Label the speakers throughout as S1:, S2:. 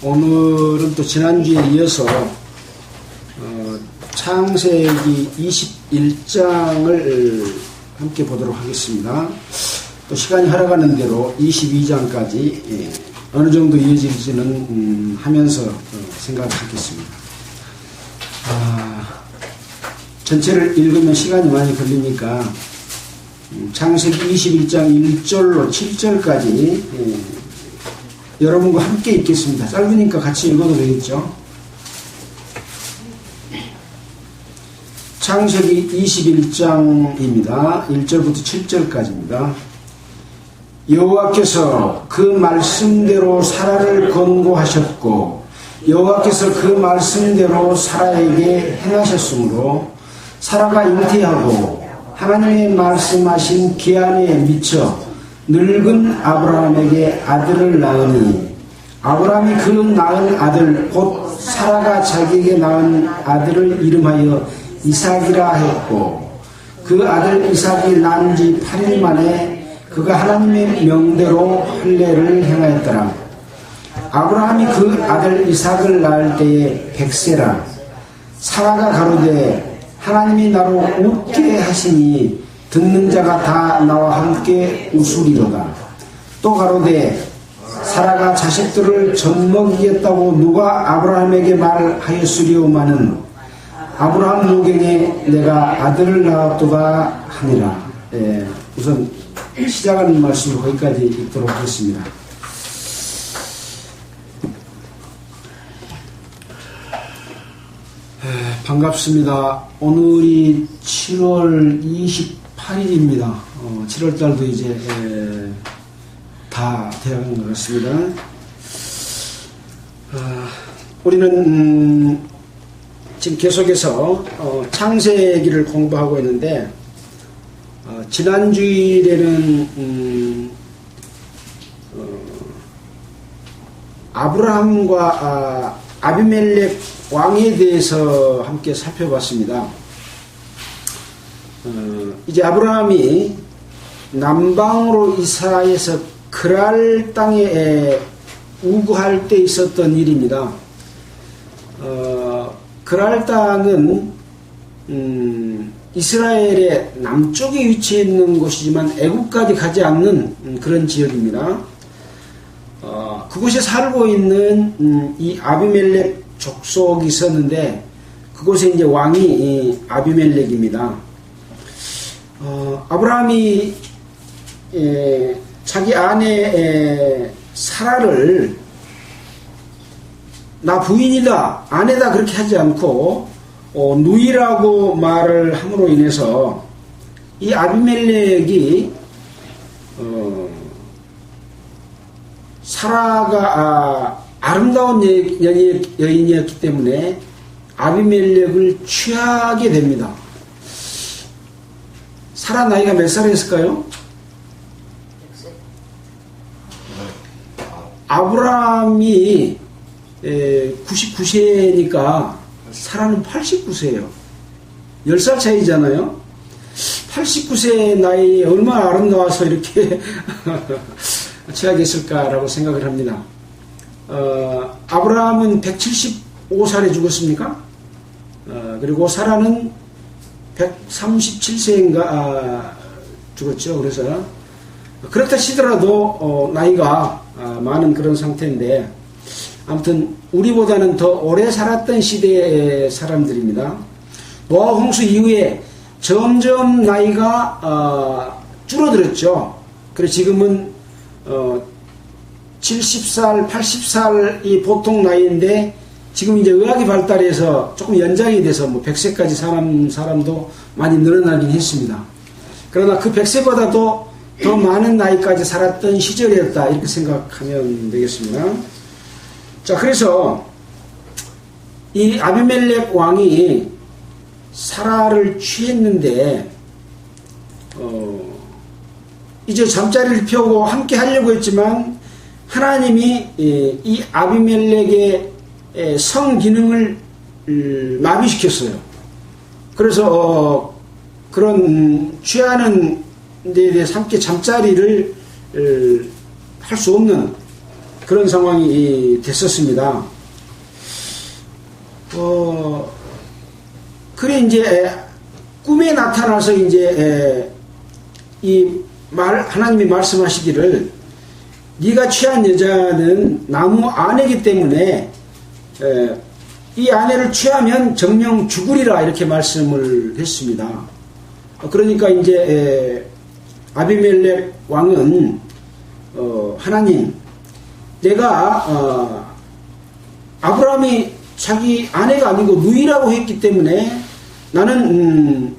S1: 오늘은 또 지난주에 이어서 창세기 21장을 함께 보도록 하겠습니다. 또 시간이 흘러가는 대로 22장까지 어느 정도 이어질지는 하면서 생각하겠습니다. 전체를 읽으면 시간이 많이 걸리니까 창세기 21장 1절로 7절까지 여러분과 함께 읽겠습니다. 짧으니까 같이 읽어도 되겠죠? 창세기 21장입니다. 1절부터 7절까지입니다. 여호와께서 그 말씀대로 사라를 권고하셨고 여호와께서 그 말씀대로 사라에게 행하셨으므로 사라가 잉태하고 하나님의 말씀하신 기한에 미쳐 늙은 아브라함에게 아들을 낳으니 아브라함이 그 낳은 아들 곧 사라가 자기에게 낳은 아들을 이름하여 이삭이라 했고 그 아들 이삭이 낳은 지 8일 만에 그가 하나님의 명대로 할례를 행하였더라. 아브라함이 그 아들 이삭을 낳을 때에 100세라. 사라가 가로되 하나님이 나로 웃게 하시니 듣는 자가 다 나와 함께 웃으리로다. 또 가로되 사라가 자식들을 젖먹이겠다고 누가 아브라함에게 말하였으리오마는 아브라함 노경에 내가 아들을 낳았도다 하니라. 우선 시작하는 말씀을 거기까지 읽도록 하겠습니다. 반갑습니다. 오늘이 7월 28일입니다. 7월달도 이제 다 되어가는 것 같습니다. 우리는 지금 계속해서 창세기를 공부하고 있는데 지난주일에는 아브라함과 아비멜렉 왕에 대해서 함께 살펴봤습니다. 이제 아브라함이 남방으로 이사해서 그랄 땅에 우거할 때 있었던 일입니다. 그랄 땅은 이스라엘의 남쪽에 위치해 있는 곳이지만 애국까지 가지 않는 그런 지역입니다. 그곳에 살고 있는 이 아비멜렉 족속이 있었는데 그곳에 이제 왕이 아비멜렉입니다. 아브라함이 자기 아내 사라를 나 부인이다, 아내다 그렇게 하지 않고 누이라고 말을 함으로 인해서 이 아비멜렉이 사라가 아름다운 여인이었기 때문에 아비멜렉을 취하게 됩니다. 사라 나이가 몇 살이었을까요? 아브라함이 99세니까 사라는 89세예요. 10살 차이잖아요. 89세 나이에 얼마나 아름다워서 이렇게 취하겠을까라고 생각을 합니다. 아브라함은 175살에 죽었습니까? 그리고 사라는 137세인가 죽었죠. 그래서 그렇다 치더라도 나이가 많은 그런 상태인데 아무튼 우리보다는 더 오래 살았던 시대의 사람들입니다. 노아 홍수 이후에 점점 나이가 줄어들었죠. 그래서 지금은 70살, 80살이 보통 나이인데 지금 이제 의학이 발달해서 조금 연장이 돼서 뭐 100세까지 사람도 많이 늘어나긴 했습니다. 그러나 그 100세보다도 더 많은 나이까지 살았던 시절이었다 이렇게 생각하면 되겠습니다. 자, 그래서 이 아비멜렉 왕이 사라를 취했는데 이제 잠자리를 펴고 함께 하려고 했지만 하나님이 이 아비멜렉의 성기능을 마비시켰어요. 그래서 그런 취하는 데 대해서 함께 잠자리를 할 수 없는 그런 상황이 됐었습니다. 그래 이제 꿈에 나타나서 이제 하나님이 말씀하시기를 네가 취한 여자는 나무 아내이기 때문에 이 아내를 취하면 정령 죽으리라 이렇게 말씀을 했습니다. 그러니까 이제 아비멜렉 왕은 하나님, 내가 아브라함이 자기 아내가 아니고 누이라고 했기 때문에 나는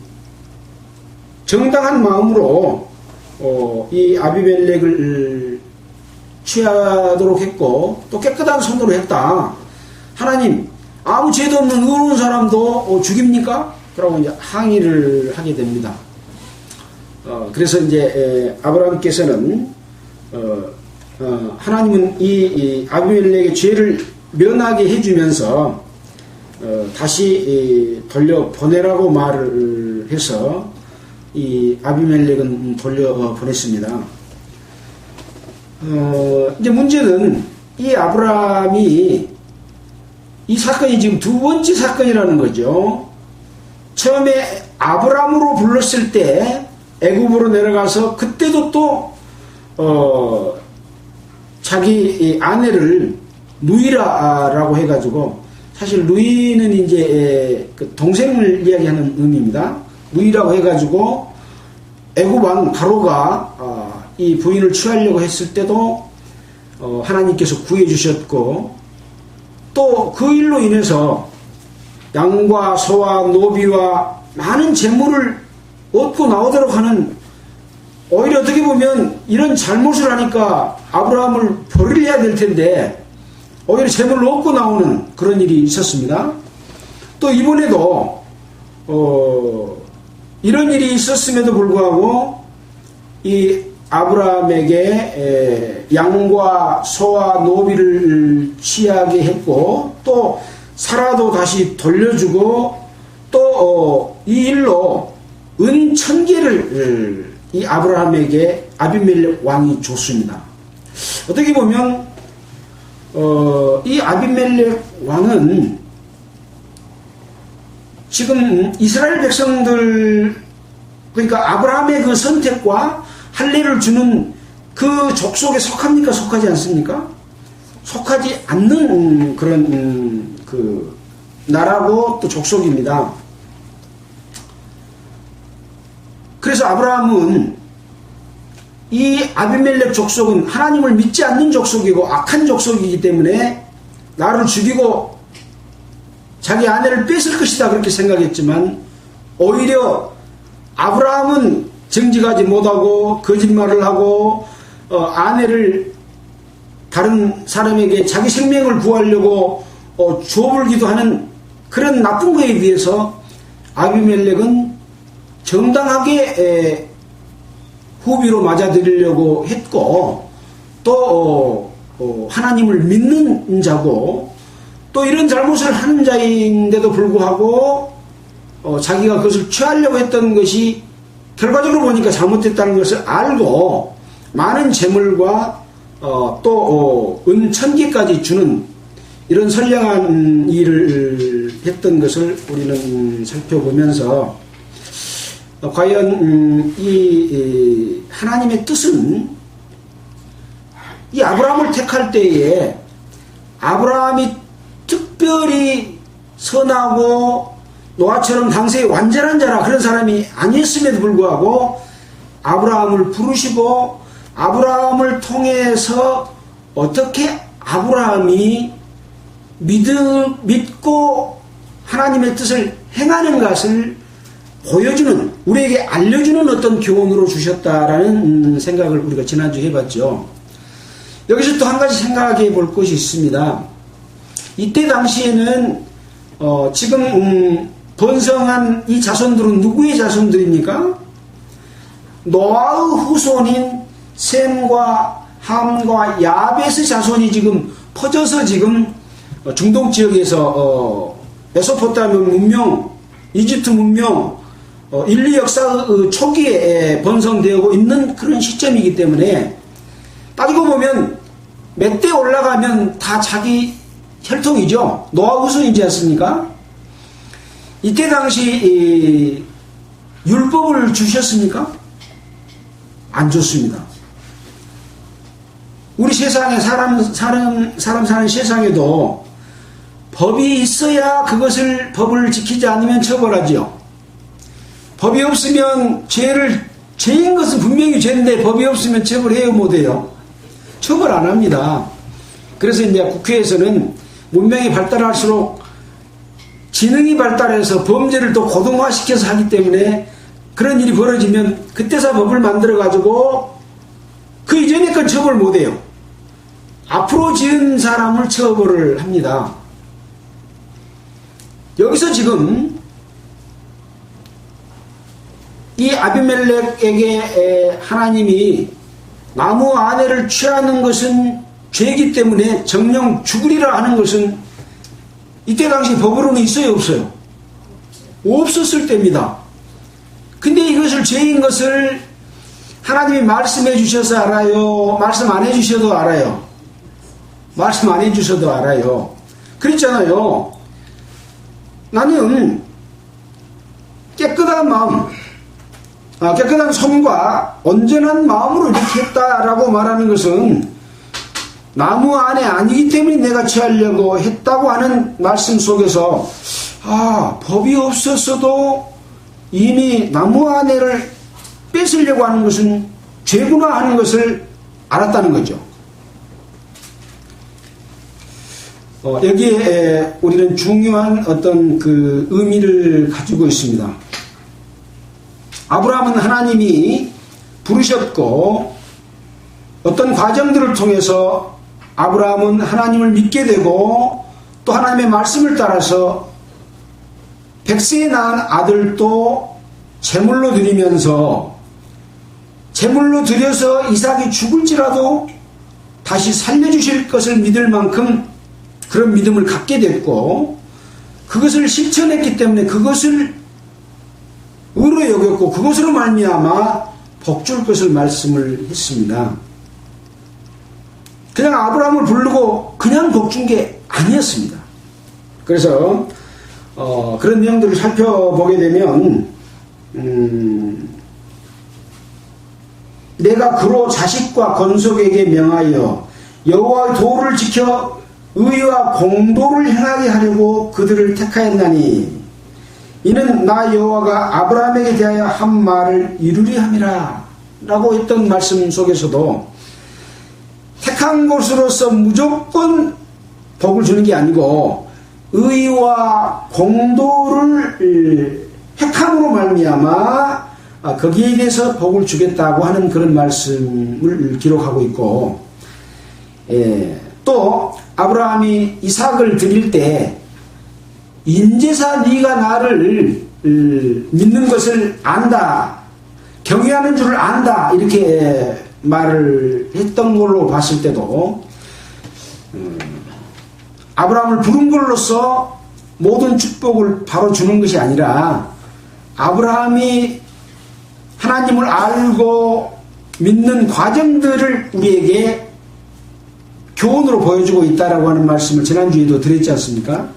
S1: 정당한 마음으로 이 아비멜렉을 취하도록 했고 또 깨끗한 손으로 했다. 하나님, 아무 죄도 없는 의로운 사람도 죽입니까? 그러고 이제 항의를 하게 됩니다. 그래서 이제 아브라함께서는 하나님은 이 아비멜렉의 죄를 면하게 해주면서 다시 돌려 보내라고 말을 해서 이 아비멜렉은 돌려 보냈습니다. 이제 문제는 이 아브라함이 이 사건이 지금 두 번째 사건이라는 거죠. 처음에 아브라함으로 불렀을 때 애굽으로 내려가서 그때도 또 자기 아내를 누이라고 해가지고, 사실 누이는 이제 그 동생을 이야기하는 의미입니다. 누이라고 해가지고 애굽 왕 바로가 이 부인을 취하려고 했을 때도 하나님께서 구해주셨고, 또 그 일로 인해서 양과 소와 노비와 많은 재물을 얻고 나오도록 하는, 오히려 어떻게 보면 이런 잘못을 하니까 아브라함을 벌을 해야 될 텐데 오히려 재물을 얻고 나오는 그런 일이 있었습니다. 또 이번에도 이런 일이 있었음에도 불구하고 이 아브라함에게 양과 소와 노비를 취하게 했고, 또 사라도 다시 돌려주고, 또 이 일로 은 1000개를 이 아브라함에게 아비멜렉 왕이 줬습니다. 어떻게 보면 이 아비멜렉 왕은 지금 이스라엘 백성들, 그러니까 아브라함의 그 선택과 할례를 주는 그 족속에 속합니까? 속하지 않습니까? 속하지 않는 그런 그 나라고 또 족속입니다. 그래서 아브라함은 이 아비멜렉 족속은 하나님을 믿지 않는 족속이고 악한 족속이기 때문에 나를 죽이고 자기 아내를 뺏을 것이다 그렇게 생각했지만, 오히려 아브라함은 정직하지 못하고 거짓말을 하고 아내를 다른 사람에게 자기 생명을 구하려고 주워불기도 하는 그런 나쁜 거에 비해서 아비멜렉은 정당하게 후비로 맞아들이려고 했고, 또 하나님을 믿는 자고, 또 이런 잘못을 하는 자인데도 불구하고 자기가 그것을 취하려고 했던 것이 결과적으로 보니까 잘못됐다는 것을 알고 많은 재물과 또 은 1000개까지 주는 이런 선량한 일을 했던 것을 우리는 살펴보면서, 과연 이 하나님의 뜻은 이 아브라함을 택할 때에 아브라함이 특별히 선하고 노아처럼 당시에 완전한 자라 그런 사람이 아니었음에도 불구하고 아브라함을 부르시고, 아브라함을 통해서 어떻게 아브라함이 믿고 하나님의 뜻을 행하는 것을 보여주는, 우리에게 알려주는 어떤 교훈으로 주셨다라는 생각을 우리가 지난주에 해봤죠. 여기서 또 한 가지 생각해 볼 것이 있습니다. 이때 당시에는 지금 번성한 이 자손들은 누구의 자손들입니까? 노아의 후손인 셈과 함과 야벳의 자손이 지금 퍼져서 지금 중동 지역에서 메소포타미아 문명, 이집트 문명, 인류 역사의 초기에 번성되고 있는 그런 시점이기 때문에, 따지고 보면 몇 대 올라가면 다 자기 혈통이죠. 노아 후손이지 않습니까? 이때 당시 율법을 주셨습니까? 안 줬습니다. 우리 세상에 사람 사는 세상에도 법이 있어야 그것을 법을 지키지 않으면 처벌하지요. 법이 없으면 죄인 것은 분명히 죄인데 법이 없으면 처벌해요, 못해요? 처벌 안 합니다. 그래서 이제 국회에서는 문명이 발달할수록 지능이 발달해서 범죄를 또 고등화시켜서 하기 때문에 그런 일이 벌어지면 그때서 법을 만들어가지고 그 이전에 건 처벌 못해요. 앞으로 지은 사람을 처벌을 합니다. 여기서 지금 이 아비멜렉에게 하나님이 나무 아내를 취하는 것은 죄이기 때문에 정령 죽으리라 하는 것은 이때 당시 법으로는 있어요, 없어요? 없었을 때입니다. 근데 이것을 죄인 것을 하나님이 말씀해 주셔서 알아요? 말씀 안 해 주셔도 알아요? 말씀 안 해 주셔도 알아요. 그랬잖아요. 나는 깨끗한 마음, 깨끗한 손과 온전한 마음으로 이렇게 했다라고 말하는 것은 나무 안에 아니기 때문에 내가 취하려고 했다고 하는 말씀 속에서 법이 없었어도 이미 나무 아내를 뺏으려고 하는 것은 죄구나 하는 것을 알았다는 거죠. 여기에 우리는 중요한 어떤 그 의미를 가지고 있습니다. 아브라함은 하나님이 부르셨고 어떤 과정들을 통해서 아브라함은 하나님을 믿게 되고 또 하나님의 말씀을 따라서 100세에 낳은 아들도 제물로 드리면서 제물로 드려서 이삭이 죽을지라도 다시 살려주실 것을 믿을 만큼 그런 믿음을 갖게 됐고 그것을 실천했기 때문에 그것을 의로 여겼고 그것으로 말미암아 복줄 것을 말씀을 했습니다. 그냥 아브라함을 부르고 그냥 복준 게 아니었습니다. 그래서 그런 내용들을 살펴보게 되면 내가 그로 자식과 건속에게 명하여 여호와의 도를 지켜 의와 공도를 행하게 하려고 그들을 택하였나니 이는 나 여호와가 아브라함에게 대하여 한 말을 이루리 함이라 라고 했던 말씀 속에서도 택한 것으로서 무조건 복을 주는 게 아니고 의와 공도를 택함으로 말미암아 거기에 대해서 복을 주겠다고 하는 그런 말씀을 기록하고 있고 또 아브라함이 이삭을 드릴 때 인제사 네가 나를 믿는 것을 안다, 경외하는 줄을 안다 이렇게 말을 했던 걸로 봤을 때도 아브라함을 부른 걸로서 모든 축복을 바로 주는 것이 아니라 아브라함이 하나님을 알고 믿는 과정들을 우리에게 교훈으로 보여주고 있다라고 하는 말씀을 지난주에도 드렸지 않습니까?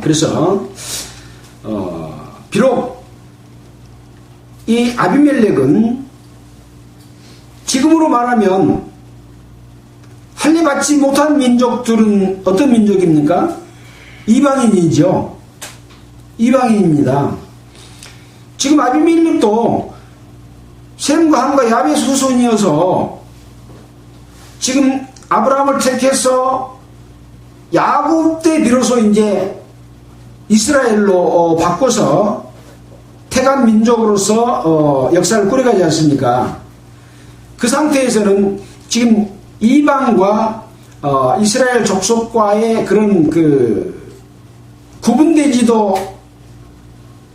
S1: 그래서 비록 이 아비멜렉은 지금으로 말하면 할례받지 못한 민족들은 어떤 민족입니까? 이방인이죠. 이방인입니다. 지금 아비멜렉도 셈과 함과 야벳 후손이어서 지금 아브라함을 택해서 야곱 때 비로소 이제 이스라엘로 바꿔서 택한 민족으로서 역사를 꾸려가지 않습니까? 그 상태에서는 지금 이방과 이스라엘 족속과의 그런 구분되지도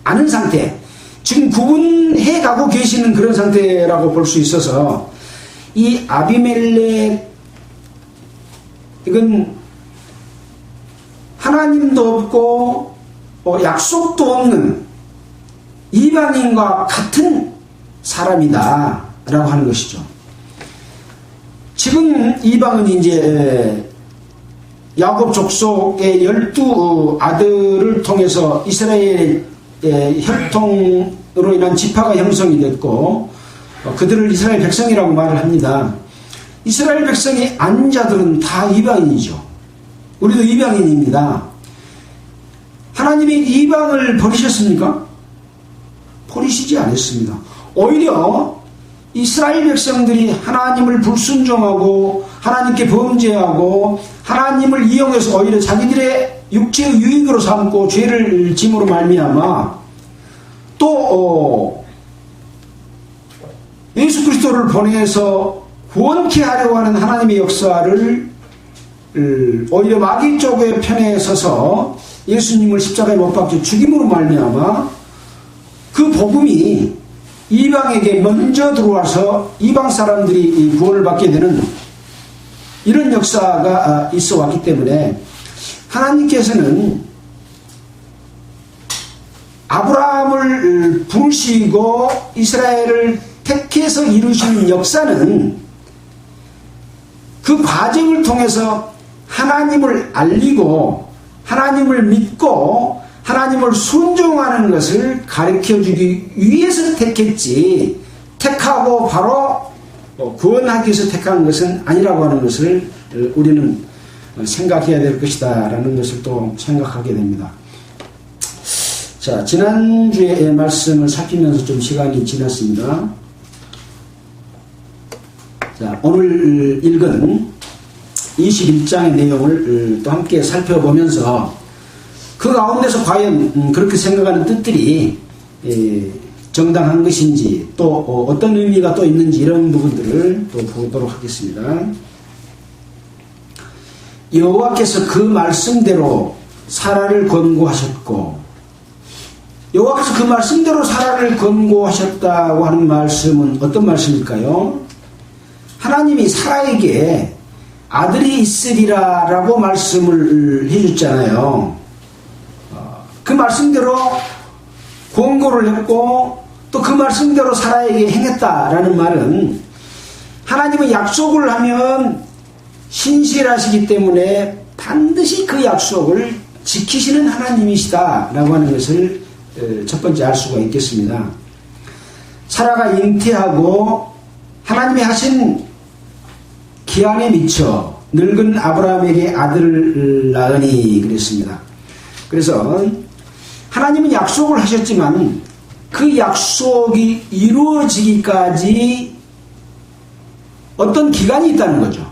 S1: 않은 상태, 지금 구분해 가고 계시는 그런 상태라고 볼 수 있어서 이 아비멜렉 이건 하나님도 없고 약속도 없는 이방인과 같은 사람이다 라고 하는 것이죠. 지금 이방은 이제 야곱 족속의 12아들을 통해서 이스라엘의 혈통으로 인한 지파가 형성이 됐고 그들을 이스라엘 백성이라고 말을 합니다. 이스라엘 백성이 아닌 자들은 다 이방인이죠. 우리도 이방인입니다. 하나님이 이방을 버리셨습니까? 버리시지 않았습니다. 오히려 이스라엘 백성들이 하나님을 불순종하고 하나님께 범죄하고 하나님을 이용해서 오히려 자기들의 육체의 유익으로 삼고 죄를 짐으로 말미암아 또 예수 그리스도를 보내서 구원케 하려고 하는 하나님의 역사를 오히려 마귀 쪽의 편에 서서 예수님을 십자가에 못 박혀 죽임으로 말미암아 그 복음이 이방에게 먼저 들어와서 이방 사람들이 구원을 받게 되는 이런 역사가 있어 왔기 때문에 하나님께서는 아브라함을 부르시고 이스라엘을 택해서 이루신 역사는 그 과정을 통해서 하나님을 알리고 하나님을 믿고 하나님을 순종하는 것을 가르쳐주기 위해서 택했지 택하고 바로 구원하기 위해서 택한 것은 아니라고 하는 것을 우리는 생각해야 될 것이다 라는 것을 또 생각하게 됩니다. 자, 지난주에 말씀을 살피면서 좀 시간이 지났습니다. 자, 오늘 읽은 21장의 내용을 또 함께 살펴보면서 그 가운데서 과연 그렇게 생각하는 뜻들이 정당한 것인지 또 어떤 의미가 또 있는지 이런 부분들을 또 보도록 하겠습니다. 여호와께서 그 말씀대로 사라를 권고하셨고 여호와께서 그 말씀대로 사라를 권고하셨다고 하는 말씀은 어떤 말씀일까요? 하나님이 사라에게 아들이 있으리라 라고 말씀을 해줬잖아요. 그 말씀대로 권고를 했고 또 그 말씀대로 사라에게 행했다라는 말은 하나님은 약속을 하면 신실하시기 때문에 반드시 그 약속을 지키시는 하나님이시다라고 하는 것을 첫 번째 알 수가 있겠습니다. 사라가 잉태하고 하나님이 하신 기한에 미쳐 늙은 아브라함에게 아들을 낳으니 그랬습니다. 그래서 하나님은 약속을 하셨지만 그 약속이 이루어지기까지 어떤 기간이 있다는 거죠.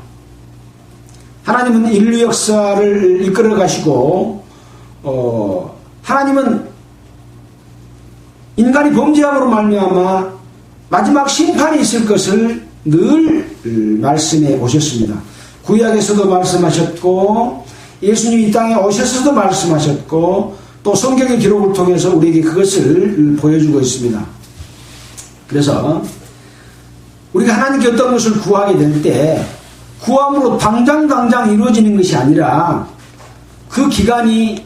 S1: 하나님은 인류 역사를 이끌어 가시고 하나님은 인간이 범죄함으로 말미암아 마지막 심판이 있을 것을 늘 말씀해 오셨습니다. 구약에서도 말씀하셨고 예수님이 이 땅에 오셔서도 말씀하셨고 또 성경의 기록을 통해서 우리에게 그것을 보여주고 있습니다. 그래서 우리가 하나님께 어떤 것을 구하게 될 때 구함으로 당장 이루어지는 것이 아니라 그 기간이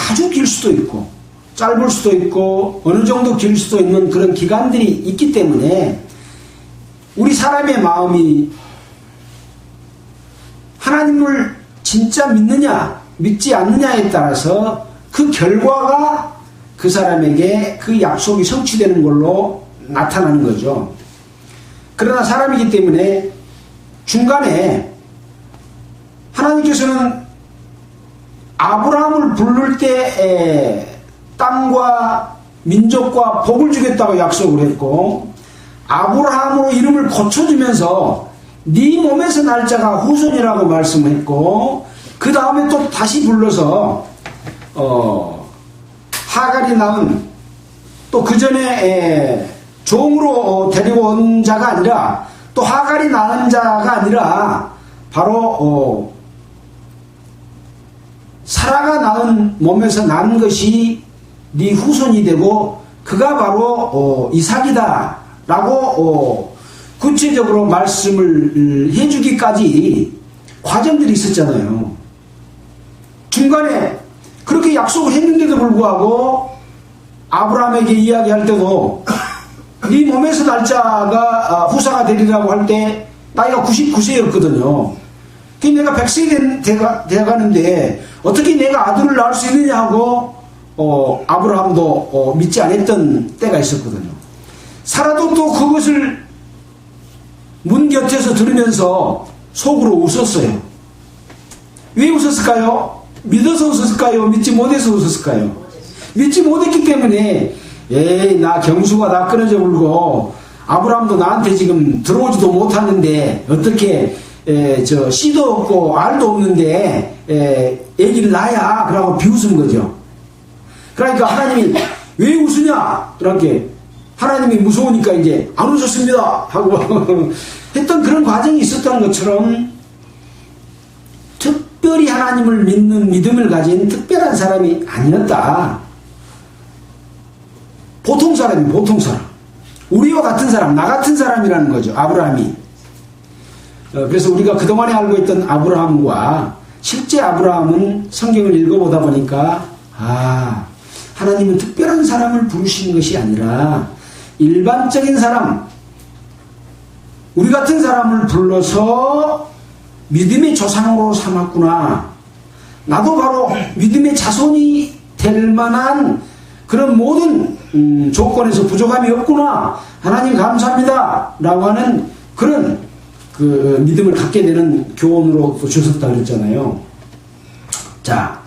S1: 아주 길 수도 있고 짧을 수도 있고 어느 정도 길 수도 있는 그런 기간들이 있기 때문에 우리 사람의 마음이 하나님을 진짜 믿느냐 믿지 않느냐에 따라서 그 결과가 그 사람에게 그 약속이 성취되는 걸로 나타나는 거죠. 그러나 사람이기 때문에 중간에 하나님께서는 아브라함을 부를 때 땅과 민족과 복을 주겠다고 약속을 했고 아브라함으로 이름을 고쳐주면서 네 몸에서 날 자가 후손이라고 말씀했고 그 다음에 또 다시 불러서 하갈이 낳은 또 그 전에 종으로 데리고 온 자가 아니라 또 하갈이 낳은 자가 아니라 바로 사라가 낳은 몸에서 난 것이 네 후손이 되고 그가 바로 이삭이다 라고 구체적으로 말씀을 해주기까지 과정들이 있었잖아요. 중간에 그렇게 약속을 했는데도 불구하고 아브라함에게 이야기할 때도 네 몸에서 날 자가 후사가 되리라고 할 때 나이가 99세였거든요. 그 내가 100세 돼가는데 어떻게 내가 아들을 낳을 수 있느냐 하고 아브라함도 믿지 않았던 때가 있었거든요. 사라도 또 그것을 문 곁에서 들으면서 속으로 웃었어요. 왜 웃었을까요? 믿어서 웃었을까요? 믿지 못해서 웃었을까요? 믿지 못했기 때문에 에이 나 경수가 다 끊어져 울고 아브라함도 나한테 지금 들어오지도 못하는데 어떻게 씨도 없고 알도 없는데 애기를 낳아야 그러고 비웃은 거죠. 그러니까 하나님이 왜 웃으냐? 이렇게 하나님이 무서우니까 이제 안 웃었습니다 하고 했던 그런 과정이 있었던 것처럼 특별히 하나님을 믿는 믿음을 가진 특별한 사람이 아니었다. 보통 사람이 보통 사람. 우리와 같은 사람, 나 같은 사람이라는 거죠. 아브라함이. 그래서 우리가 그동안에 알고 있던 아브라함과 실제 아브라함은 성경을 읽어보다 보니까 하나님은 특별한 사람을 부르시는 것이 아니라 일반적인 사람, 우리 같은 사람을 불러서 믿음의 조상으로 삼았구나. 나도 바로 믿음의 자손이 될 만한 그런 모든 조건에서 부족함이 없구나. 하나님 감사합니다. 라고 하는 그런 그 믿음을 갖게 되는 교훈으로 주셨다 그랬잖아요. 자,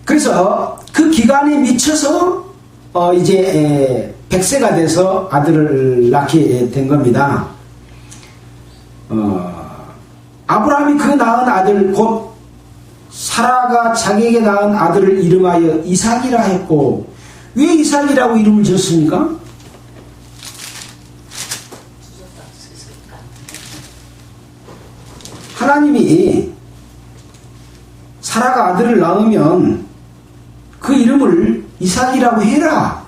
S1: 그래서 그 기간에 미쳐서 이제 100세가 돼서 아들을 낳게 된 겁니다. 아브라함이 그 낳은 아들 곧 사라가 자기에게 낳은 아들을 이름하여 이삭이라 했고, 왜 이삭이라고 이름을 지었습니까? 하나님이 사라가 아들을 낳으면 그 이름을 이삭이라고 해라,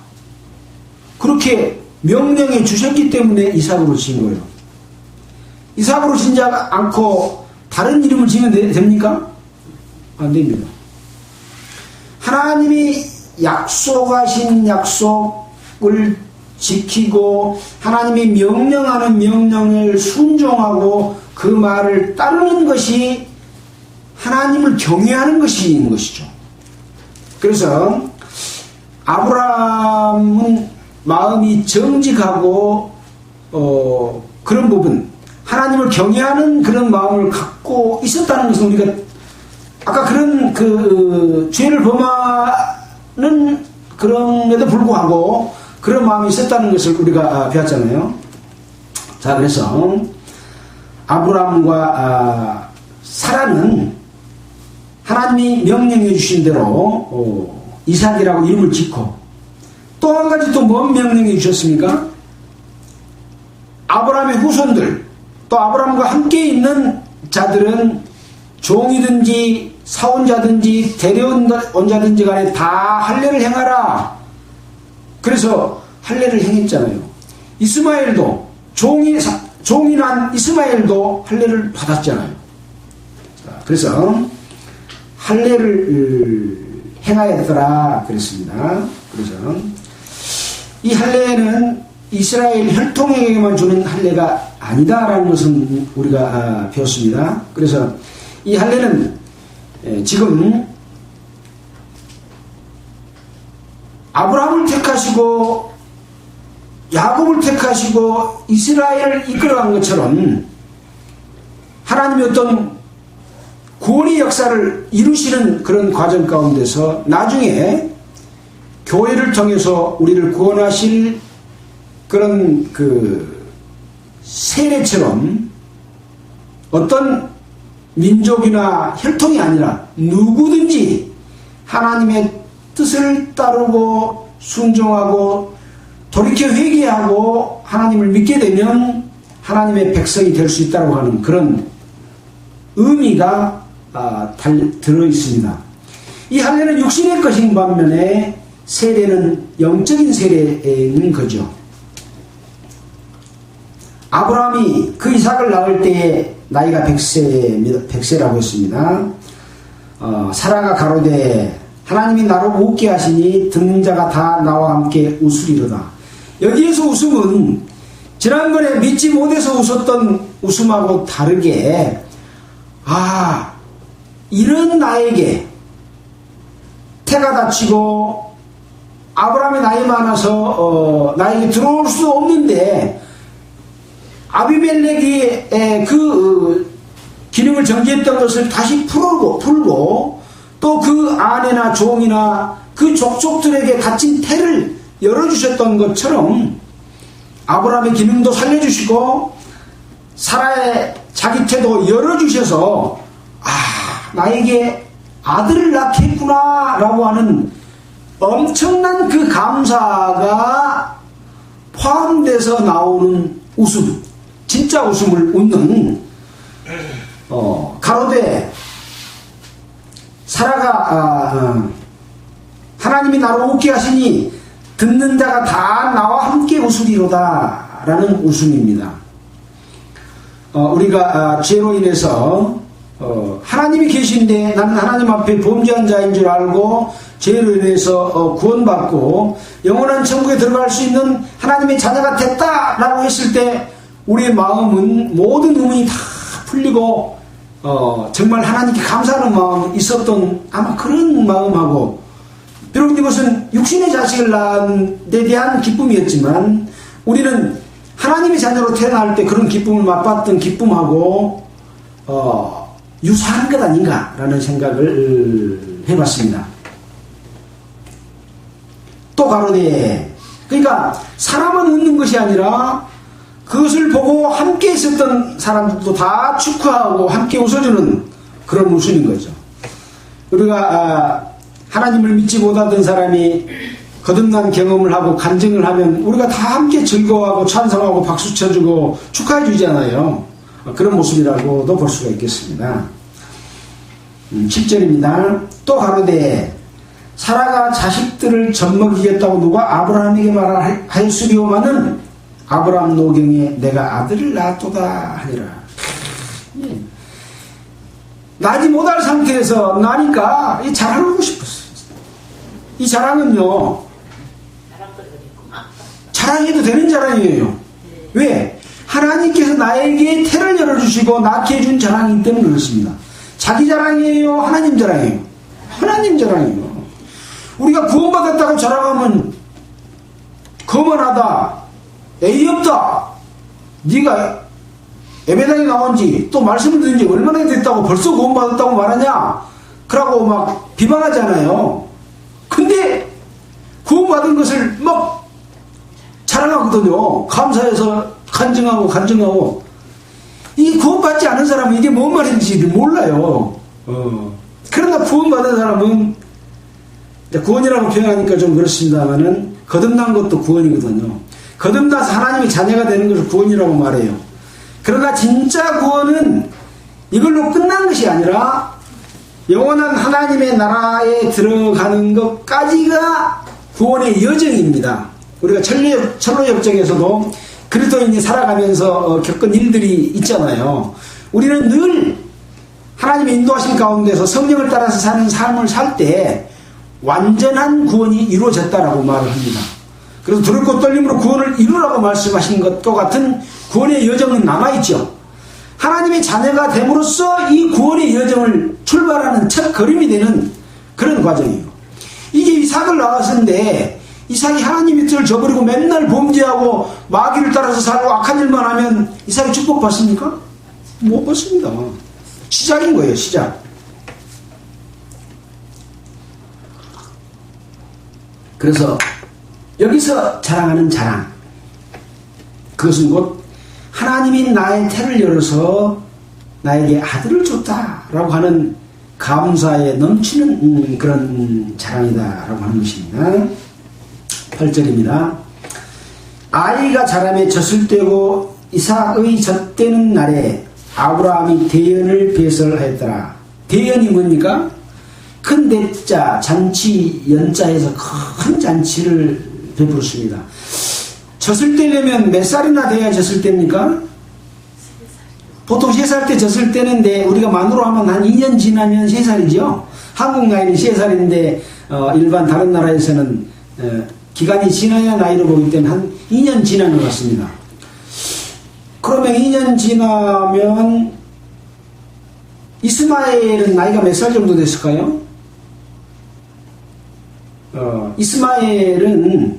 S1: 그렇게 명령해 주셨기 때문에 이삭으로 지은 거예요. 이삭으로 지지 않고 다른 이름을 지으면 됩니까? 안 됩니다. 하나님이 약속하신 약속을 지키고 하나님이 명령하는 명령을 순종하고 그 말을 따르는 것이 하나님을 경외하는 것인 것이죠. 그래서 아브라함은 마음이 정직하고 그런 부분, 하나님을 경외하는 그런 마음을 갖고 있었다는 것은 우리가 아까 그런 그 죄를 범하는 그럼에도 불구하고 그런 마음이 있었다는 것을 우리가 배웠잖아요. 자, 그래서 아브라함과 사라는 하나님이 명령해 주신 대로 이삭이라고 이름을 짓고, 또 한 가지 또 뭔 명령해 주셨습니까? 아브라함의 후손들, 또 아브라함과 함께 있는 자들은 종이든지 사원자든지 데려온 자든지 간에 다 할례를 행하라. 그래서 할례를 행했잖아요. 이스마엘도 종이 난 이스마엘도 할례를 받았잖아요. 그래서 할례를 행하였더라 그랬습니다. 그래서 이 할례는 이스라엘 혈통에게만 주는 할례가 아니다라는 것은 우리가 배웠습니다. 그래서 이 할례는 지금 아브라함을 택하시고 야곱을 택하시고 이스라엘을 이끌어간 것처럼 하나님이 어떤 구원의 역사를 이루시는 그런 과정 가운데서 나중에 교회를 통해서 우리를 구원하실 그런 그 세례처럼 어떤 민족이나 혈통이 아니라 누구든지 하나님의 뜻을 따르고 순종하고 돌이켜 회개하고 하나님을 믿게 되면 하나님의 백성이 될 수 있다고 하는 그런 의미가 들어 있습니다. 이 할례는 육신의 것인 반면에 세례는 영적인 세례인 거죠. 아브라함이 그 이삭을 낳을 때에 나이가 100세라고 했습니다. 사라가 가로되 하나님이 나로 웃게 하시니 듣는 자가 다 나와 함께 웃으리로다. 여기에서 웃음은 지난번에 믿지 못해서 웃었던 웃음하고 다르게 이런 나에게 태가 다치고 아브라함이 나이 많아서 나에게 들어올 수 없는데 아비멜렉이 그 기능을 정지했던 것을 다시 풀고 또 그 아내나 종이나 그 족속들에게 갇힌 태를 열어주셨던 것처럼 아브라함의 기능도 살려주시고 사라의 자기 태도 열어주셔서 나에게 아들을 낳겠구나 라고 하는 엄청난 그 감사가 포함돼서 나오는 웃음, 진짜 웃음을 웃는 가로되 사라가 하나님이 나로 웃게 하시니 듣는 자가 다 나와 함께 웃으리로다 라는 웃음입니다. 우리가 죄로 인해서 하나님이 계신데 나는 하나님 앞에 범죄한 자인 줄 알고 죄로 인해서 구원받고 영원한 천국에 들어갈 수 있는 하나님의 자녀가 됐다라고 했을 때 우리의 마음은 모든 의문이 다 풀리고 정말 하나님께 감사하는 마음이 있었던 아마 그런 마음하고, 비록 이것은 육신의 자식을 낳은 데 대한 기쁨이었지만 우리는 하나님의 자녀로 태어날 때 그런 기쁨을 맛봤던 기쁨하고 유사한 것 아닌가라는 생각을 해봤습니다. 또 가로되, 그러니까 사람은 웃는 것이 아니라 그것을 보고 함께 있었던 사람들도 다 축하하고 함께 웃어주는 그런 웃음인 거죠. 우리가 하나님을 믿지 못하던 사람이 거듭난 경험을 하고 간증을 하면 우리가 다 함께 즐거워하고 찬성하고 박수 쳐주고 축하해 주잖아요. 그런 모습이라고도 볼 수가 있겠습니다. 10절입니다. 또 가로되 사라가 자식들을 젖먹이겠다고 누가 아브라함에게 말하였으리오마는 아브라함 노경에 내가 아들을 낳았도다 하니라. 나지 못할 상태에서 나니까 이 자랑하고 싶었어요. 이 자랑은요, 자랑해도 되는 자랑이에요. 왜? 하나님께서 나에게 태를 열어주시고 낳게 해준 자랑이기 때문에 그렇습니다. 자기 자랑이에요? 하나님 자랑이에요? 하나님 자랑이에요. 우리가 구원받았다고 자랑하면 거만하다, 애이 없다, 네가 예배당에 나온 지 또 말씀을 듣은 지 얼마나 됐다고 벌써 구원받았다고 말하냐? 그러고 막 비방하잖아요. 근데 구원받은 것을 막 자랑하거든요. 감사해서 간증하고 이 구원받지 않은 사람은 이게 뭔 말인지 몰라요. 그러나 구원받은 사람은, 구원이라고 표현하니까 좀 그렇습니다만은 거듭난 것도 구원이거든요. 거듭나서 하나님의 자녀가 되는 것을 구원이라고 말해요. 그러나 진짜 구원은 이걸로 끝난 것이 아니라 영원한 하나님의 나라에 들어가는 것까지가 구원의 여정입니다. 우리가 철로 역정에서도 그리스도인이 살아가면서 겪은 일들이 있잖아요. 우리는 늘 하나님의 인도하심 가운데서 성령을 따라서 사는 삶을 살 때 완전한 구원이 이루어졌다라고 말을 합니다. 그래서 두렵고 떨림으로 구원을 이루라고 말씀하신 것과 같은 구원의 여정은 남아있죠. 하나님의 자녀가 됨으로써 이 구원의 여정을 출발하는 첫 걸음이 되는 그런 과정이에요. 이게 이삭을 낳았는데 이삭이 하나님의 뜻을 저버리고 맨날 범죄하고 마귀를 따라서 살고 악한 일만 하면 이삭이 축복받습니까? 못 받습니다. 시작인 거예요, 시작. 그래서 여기서 자랑하는 자랑, 그것은 곧 하나님이 나의 태를 열어서 나에게 아들을 줬다라고 하는 감사에 넘치는 그런 자랑이다라고 하는 것입니다. 8절입니다. 아이가 자라매 젖을 떼고 이삭의 젖되는 날에 아브라함이 대연을 배설하였더라. 대연이 뭡니까? 큰 대자, 잔치, 연자에서 큰 잔치를 베풀었습니다. 젖을 떼려면 몇 살이나 돼야 젖을 뗍니까? 보통 3살 때 젖을 떼는데 우리가 만으로 하면 한 2년 지나면 3살이죠. 한국 나이는 3살인데 일반 다른 나라에서는 기간이 지나야 나이로 보기 때문에 한 2년 지난 것 같습니다. 그러면 2년 지나면 이스마엘은 나이가 몇 살 정도 됐을까요? 이스마엘은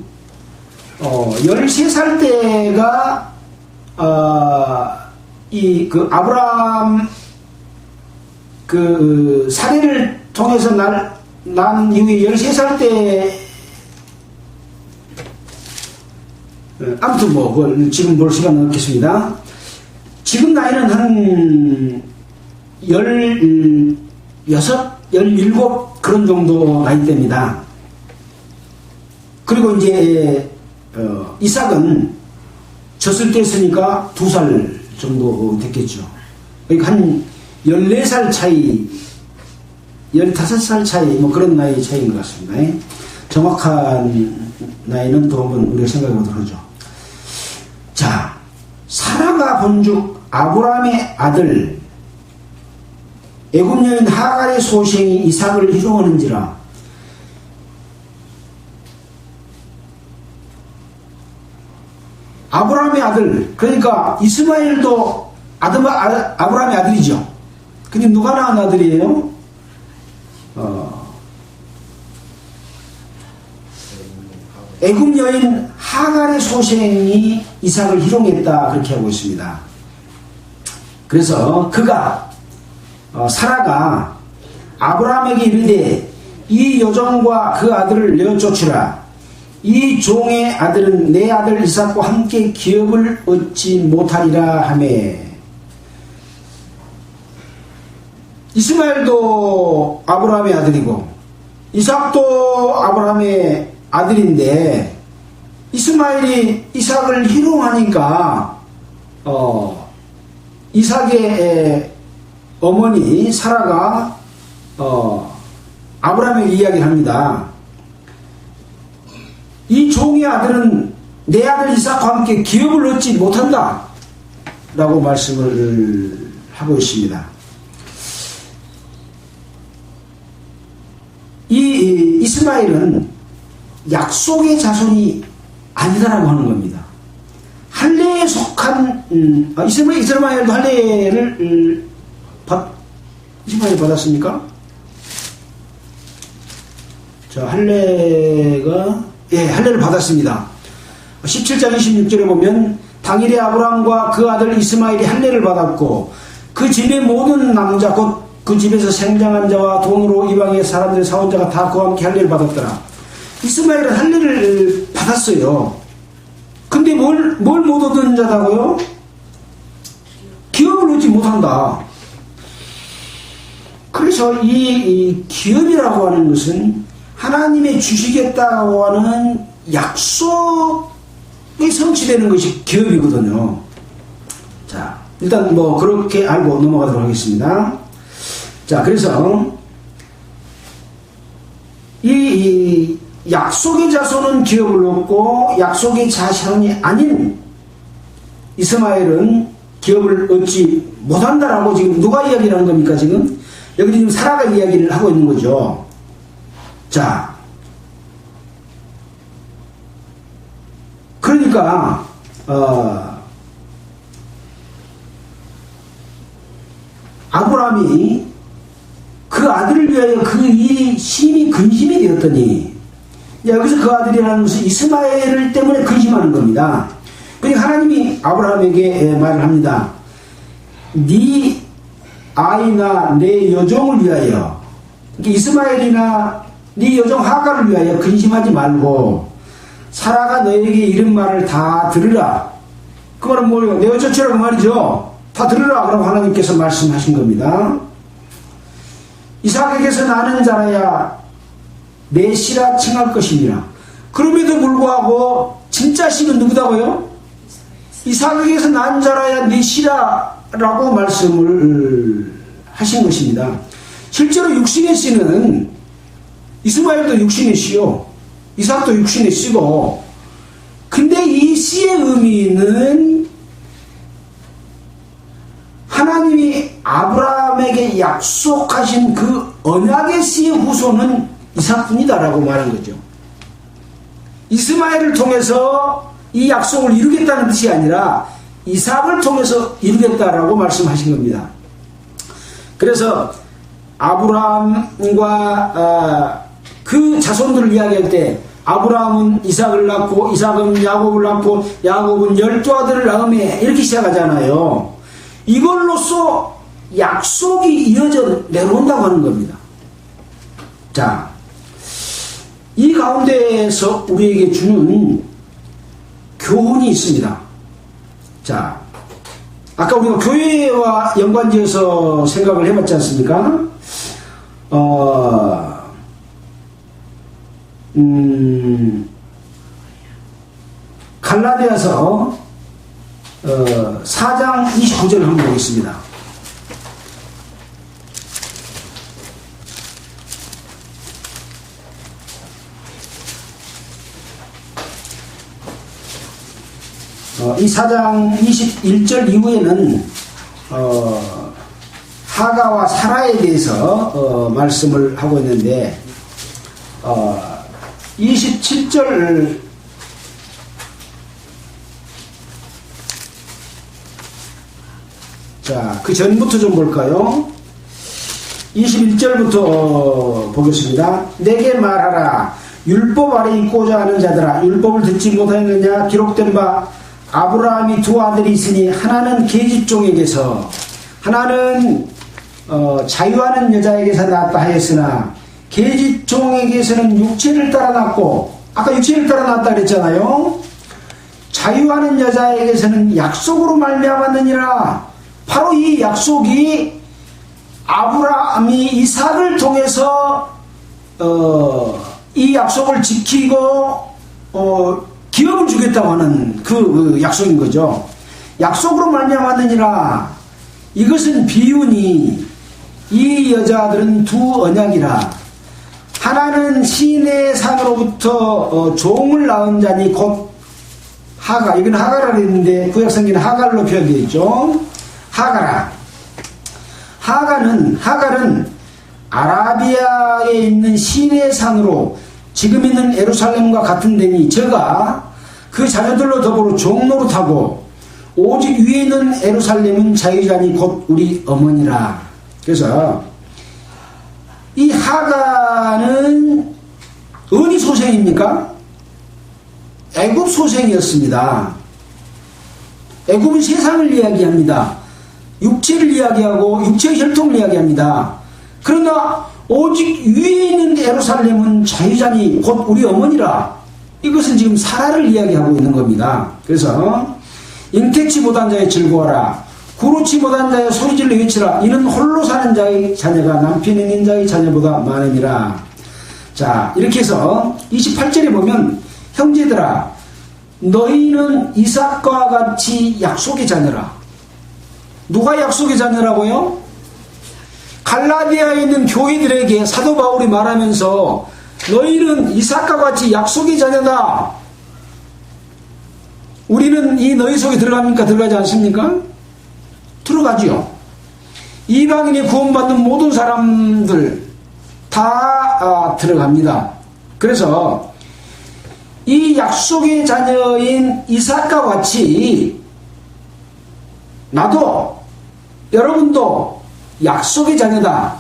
S1: 13살 때가 아브라함 사례를 통해서 난 이후에 13살 때 아무튼 그걸 지금 볼 시간은 없겠습니다. 지금 나이는 한 16, 17 그런 정도 나이대입니다. 그리고 이제 이삭은 졌을 때 했으니까 2살 정도 됐겠죠. 그러니까 한 14살 차이, 15살 차이, 뭐 그런 나이 차이인 것 같습니다. 정확한 나이는 또 한번 우리가 생각해 보도록 하죠. 자, 사라가 본즉 아브라함의 아들 애굽 여인 하갈의 소생이 이삭을 희롱하는지라. 아브라함의 아들, 그러니까 이스마엘도 아브라함의 아들이죠. 근데 누가 낳은 아들이에요? 애굽 여인 하갈의 소생이 이삭을 희롱했다, 그렇게 하고 있습니다. 그래서 사라가 아브라함에게 이르되 이 여종과 그 아들을 내어 쫓으라. 이 종의 아들은 내 아들 이삭과 함께 기업을 얻지 못하리라 하매. 이스마엘도 아브라함의 아들이고 이삭도 아브라함의 아들인데 이스마엘이 이삭을 희롱하니까 이삭의 어머니 사라가 아브라함에게 이야기를 합니다. 이 종의 아들은 내 아들 이삭과 함께 기업을 얻지 못한다 라고 말씀을 하고 있습니다. 이 이스마엘은 약속의 자손이 아니다라고 하는 겁니다. 할례에 속한 이스마엘도 할례를 이스마엘 받았습니까? 자, 할례를 받았습니다. 17장 26절에 보면 당일에 아브라함과 그 아들 이스마엘이 할례를 받았고 그 집의 모든 남자 곧 그 집에서 생장한 자와 돈으로 이방의 사람들의 사온 자가 다 그와 함께 할례를 받았더라. 이스마엘은 할례를 받았어요. 근데 뭘 못 얻은 자다고요? 기업을 얻지 못한다. 그래서 이 기업이라고 하는 것은 하나님의 주시겠다고 하는 약속이 성취되는 것이 기업이거든요. 자, 일단 그렇게 알고 넘어가도록 하겠습니다. 자, 그래서 이 약속의 자손은 기업을 얻고 약속의 자손이 아닌 이스마엘은 기업을 얻지 못한다라고 지금 누가 이야기를 하는 겁니까? 지금 여기 지금 사라가 이야기를 하고 있는 거죠. 자, 그러니까 아브라함이 그 아들을 위하여 그 일이 심히 근심이 되었더니 여기서 그 아들이라는 것은 이스마엘 때문에 근심하는 겁니다. 그러니까 하나님이 아브라함에게 말을 합니다. 네 아이나 내 여종을 위하여, 이스마엘이나 네 여종 하갈을 위하여 근심하지 말고 사라가 너에게 이런 말을 다 들으라. 그 말은 뭐예요? 내어 쫓으라고 말이죠. 다 들으라 라고 하나님께서 말씀하신 겁니다. 이삭에게서 나는 자라야 내 씨라 칭할 것이니라. 그럼에도 불구하고 진짜 씨는 누구다고요? 이삭에게서 난 자라야 내 씨라라고 말씀을 하신 것입니다. 실제로 육신의 씨는 이스마엘도 육신의 씨요, 이삭도 육신의 씨고, 근데 이 씨의 의미는 하나님이 아브라함에게 약속하신 그 언약의 씨의 후손은 이삭뿐이다라고 말한 거죠. 이스마엘을 통해서 이 약속을 이루겠다는 뜻이 아니라 이삭을 통해서 이루겠다라고 말씀하신 겁니다. 그래서 아브라함과 그 자손들을 이야기할 때 아브라함은 이삭을 낳고 이삭은 야곱을 낳고 야곱은 12아들을 낳으며 이렇게 시작하잖아요. 이걸로써 약속이 이어져 내려온다고 하는 겁니다. 자, 이 가운데에서 우리에게 주는 교훈이 있습니다. 자, 아까 우리가 교회와 연관지어서 생각을 해봤지 않습니까? 갈라디아서 4장 29절을 한번 보겠습니다. 이 4장 21절 이후에는 하가와 사라에 대해서 말씀을 하고 있는데 27절 자, 그 전부터 좀 볼까요? 21절부터 보겠습니다. 내게 말하라. 율법 아래 있고자 하는 자들아, 율법을 듣지 못하였느냐? 기록된 바 아브라함이 두 아들이 있으니 하나는 계집종에게서 하나는 자유하는 여자에게서 낳았다 하였으나 계집종에게서는 육체를 따라 낳고, 아까 육체를 따라 낳았다 그랬잖아요. 자유하는 여자에게서는 약속으로 말미암았느니라. 바로 이 약속이 아브라함이 이삭을 통해서 이 약속을 지키고 기업을 주겠다고 하는 그 약속인 거죠. 약속으로 말미암았느니라. 이것은 비유니 이 여자들은 두 언약이라. 하나는 시내 산으로부터 종을 낳은 자니 곧 하가, 이건 하가라 그랬는데 구약성경에 하갈로 표현되어 있죠. 하가라. 하갈은 아라비아에 있는 시내 산으로 지금 있는 예루살렘과 같은 데니 저가 그 자녀들로 더불어 종노릇하고 오직 위에 있는 예루살렘은 자유자니 곧 우리 어머니라. 그래서 이 하가는 어디 소생입니까? 애굽 소생이었습니다. 애굽은 세상을 이야기합니다. 육체를 이야기하고 육체의 혈통을 이야기합니다. 그러나 오직 위에 있는 예루살렘은 자유자니 곧 우리 어머니라. 이것은 지금 사라를 이야기하고 있는 겁니다. 그래서 잉태치 못한 자의 즐거워라. 구루치 못한 자의 소리질러 외치라. 이는 홀로 사는 자의 자녀가 남편 있는 자의 자녀보다 많으니라. 자, 이렇게 해서 28절에 보면 형제들아 너희는 이삭과 같이 약속의 자녀라. 누가 약속의 자녀라고요? 갈라디아에 있는 교회들에게 사도 바울이 말하면서 너희는 이삭과 같이 약속의 자녀다. 우리는 이 너희 속에 들어갑니까? 들어가지 않습니까? 들어가지요. 이방인이 구원받는 모든 사람들 다 들어갑니다. 그래서 이 약속의 자녀인 이삭과 같이 나도 여러분도 약속의 자녀다.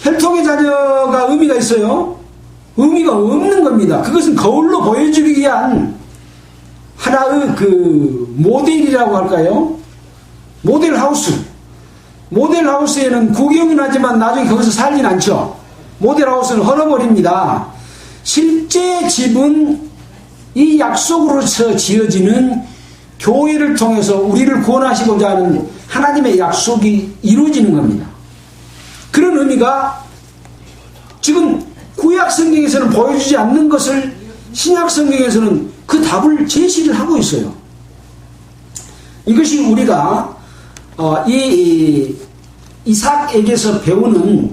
S1: 혈통의 자녀가 의미가 있어요? 의미가 없는 겁니다. 그것은 거울로 보여주기 위한 하나의 그 모델이라고 할까요? 모델하우스에는 구경은 하지만 나중에 거기서 살진 않죠. 모델하우스는 헐어버립니다. 실제 집은 이 약속으로서 지어지는 교회를 통해서 우리를 구원하시고자 하는 하나님의 약속이 이루어지는 겁니다. 그런 의미가 지금 구약 성경에서는 보여주지 않는 것을 신약 성경에서는 그 답을 제시를 하고 있어요. 이것이 우리가 이삭에게서 배우는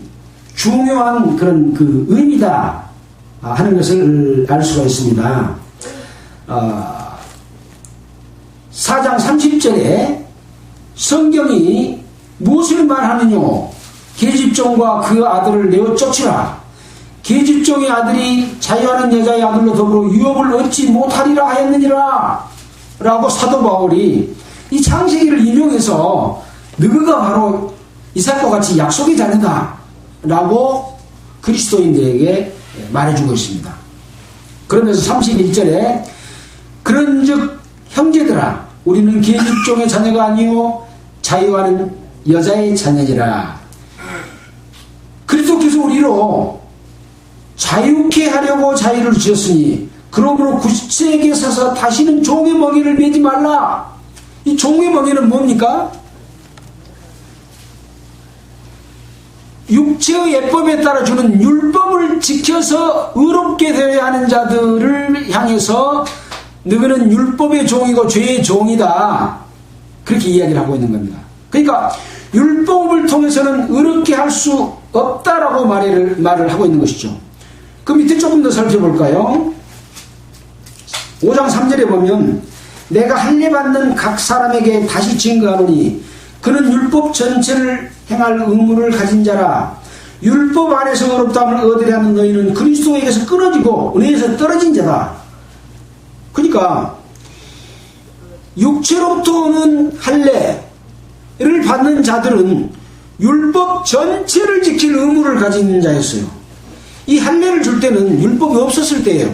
S1: 중요한 그런 그 의미다 하는 것을 알 수가 있습니다. 4장 30절에 성경이 무엇을 말하느냐? 계집종과 그 아들을 내어 쫓으라. 계집종의 아들이 자유하는 여자의 아들로 더불어 유업을 얻지 못하리라 하였느니라. 라고 사도 바울이 이 창세기를 인용해서 너희가 바로 이삭과 같이 약속의 자녀다 라고 그리스도인들에게 말해주고 있습니다. 그러면서 31절에 그런즉 형제들아 우리는 계집종의 자녀가 아니요 자유하는 여자의 자녀니라. 그리스도께서 우리로 자유케 하려고 자유를 주셨으니 그러므로 굳세게 서서 다시는 종의 멍에를 매지 말라. 이 종의 멍에는 뭡니까? 육체의 예법에 따라 주는 율법을 지켜서 의롭게 되어야 하는 자들을 향해서 너희는 율법의 종이고 죄의 종이다. 그렇게 이야기를 하고 있는 겁니다. 그러니까 율법을 통해서는 의롭게 할 수 없다라고 말을 하고 있는 것이죠. 그 밑에 조금 더 살펴볼까요? 5장 3절에 보면 내가 할례받는 각 사람에게 다시 증거하노니 그는 율법 전체를 행할 의무를 가진 자라. 율법 안에서 의롭다함을 얻으려 하는 너희는 그리스도에게서 끊어지고 은혜에서 떨어진 자다. 그러니까 육체로부터 오는 할례를 받는 자들은 율법 전체를 지킬 의무를 가진 자였어요. 이 할례를 줄 때는 율법이 없었을 때예요.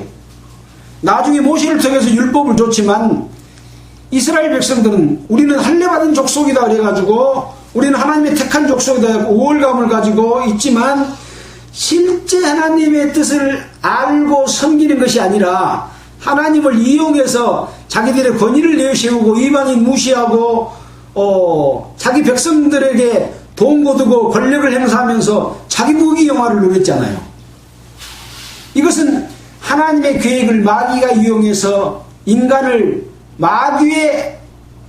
S1: 나중에 모세를 통해서 율법을 줬지만 이스라엘 백성들은 우리는 할례받은 족속이다 그래가지고 우리는 하나님의 택한 족속이다 우월감을 가지고 있지만 실제 하나님의 뜻을 알고 섬기는 것이 아니라 하나님을 이용해서 자기들의 권위를 내세우고 이방인 무시하고 자기 백성들에게 돈 거두고 권력을 행사하면서 자기 부귀 영화를 누렸잖아요. 이것은 하나님의 계획을 마귀가 이용해서 인간을 마귀에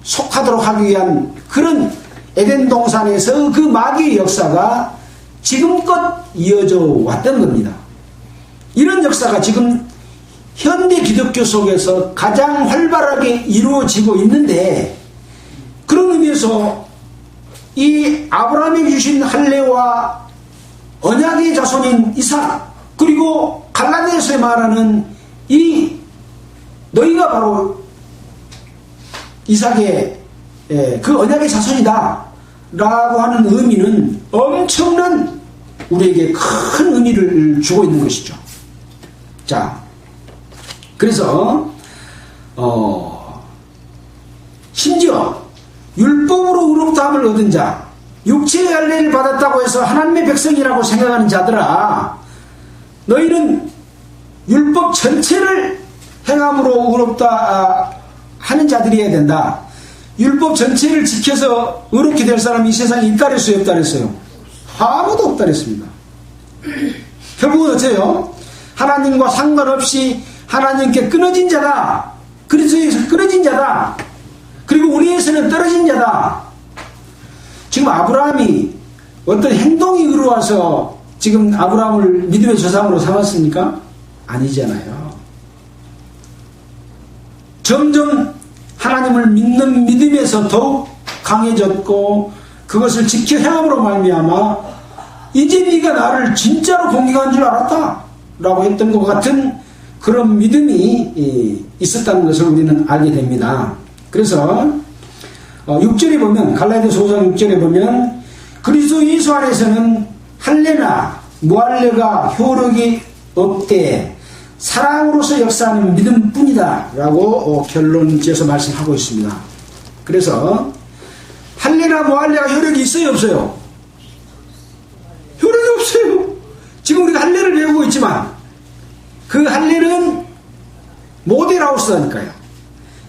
S1: 속하도록 하기 위한 그런 에덴 동산에서 그 마귀의 역사가 지금껏 이어져 왔던 겁니다. 이런 역사가 지금 현대 기독교 속에서 가장 활발하게 이루어지고 있는데 그런 의미에서 이 아브라함이 주신 할례와 언약의 자손인 이삭 그리고 갈라디아서에 말하는 이 너희가 바로 이삭의 그 언약의 자손이다 라고 하는 의미는 엄청난 우리에게 큰 의미를 주고 있는 것이죠. 자, 그래서 심지어 율법으로 의롭다함을 얻은 자, 육체의 할례를 받았다고 해서 하나님의 백성이라고 생각하는 자들아, 너희는 율법 전체를 행함으로 의롭다 하는 자들이어야 된다. 율법 전체를 지켜서 의롭게 될 사람이 이 세상에 있다 그랬어요, 없다 그랬어요? 아무도 없다 그랬습니다. 결국은 어째요? 하나님과 상관없이 하나님께 끊어진 자다. 그리스도에서 끊어진 자다. 그리고 우리에서는 떨어진 자다. 지금 아브라함이 어떤 행동이 이루어서 지금 아브라함을 믿음의 조상으로 삼았습니까? 아니잖아요. 점점 하나님을 믿는 믿음에서 더욱 강해졌고 그것을 지켜 행함으로 말미암아 이제 네가 나를 진짜로 공경한 줄 알았다 라고 했던 것 같은 그런 믿음이 있었다는 것을 우리는 알게 됩니다. 그래서 6절에 보면 갈라디아서 5장 6절에 보면 그리스도 예수 안에서는 할례나 무할례가 효력이 없대 사랑으로서 역사하는 믿음뿐이다 라고 결론 지어서 말씀하고 있습니다. 그래서 할례나 무할례가 효력이 있어요 없어요? 효력이 없어요. 지금 우리가 할례를 배우고 있지만 그 할례는 모델하우스라니까요.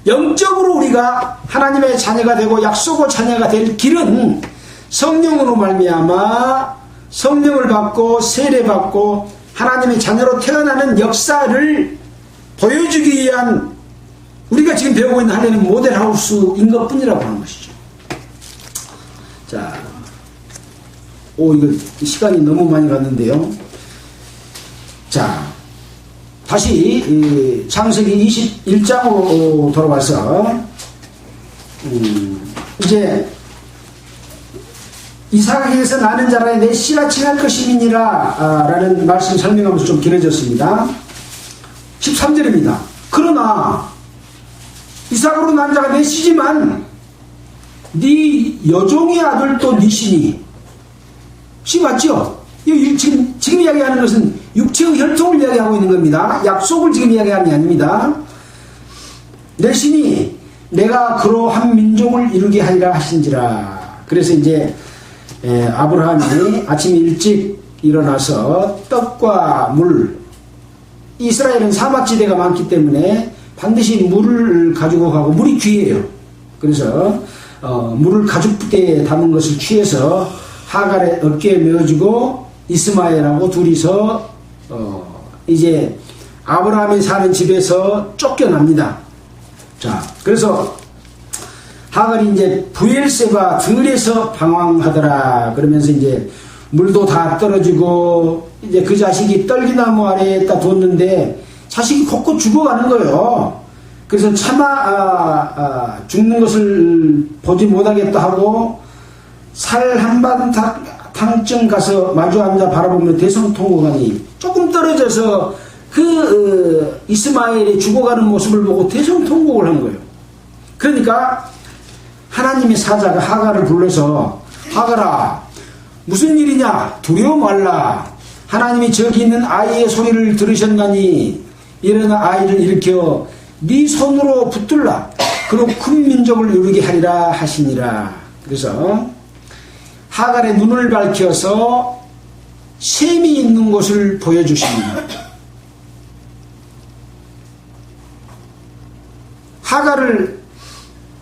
S1: 영적으로 우리가 하나님의 자녀가 되고 약속의 자녀가 될 길은 성령으로 말미암아 성령을 받고 세례받고 하나님의 자녀로 태어나는 역사를 보여주기 위한 우리가 지금 배우고 있는 할례는 모델하우스인 것 뿐이라고 하는 것이죠. 자, 이거 시간이 너무 많이 갔는데요. 자, 다시 창세기 21장으로 돌아와서 이제 이삭에게서 나는 자라에 내 씨가 칭할 것임이니라 라는 말씀 설명하면서 좀 길어졌습니다. 13절입니다. 그러나 이삭으로 난 자가 내 씨지만 네 여종의 아들도 네 신이. 시 맞죠? 지금 이야기하는 것은 육체의 혈통을 이야기하고 있는 겁니다. 약속을 지금 이야기하는 게 아닙니다. 내 신이 내가 그로 한 민족을 이루게 하리라 하신지라. 그래서 이제 아브라함이 아침 일찍 일어나서 떡과 물, 이스라엘은 사막지대가 많기 때문에 반드시 물을 가지고 가고, 물이 귀해요. 그래서 물을 가죽부대에 담은 것을 취해서 하갈의 어깨에 메어주고 이스마엘하고 둘이서 이제 아브라함이 사는 집에서 쫓겨납니다. 자, 그래서 하갈이 이제 부엘세바 들에서 방황하더라. 그러면서 이제 물도 다 떨어지고, 이제 그 자식이 떨기나무 아래에다 뒀는데 자식이 곧곧 죽어가는 거예요. 그래서 차마 죽는 것을 보지 못하겠다 하고 살 한바탕쯤 가서 마주 앉아 바라보며 대성통곡하니, 조금 떨어져서 그 이스마엘이 죽어가는 모습을 보고 대성통곡을 한 거예요. 그러니까 하나님의 사자가 하갈을 불러서, 하갈아 무슨 일이냐, 두려워 말라. 하나님이 저기 있는 아이의 소리를 들으셨나니 일어나 아이를 일으켜 네 손으로 붙들라. 그로 큰 민족을 이루게 하리라 하시니라. 그래서 하갈의 눈을 밝혀서 셈이 있는 곳을 보여주십니다. 하갈을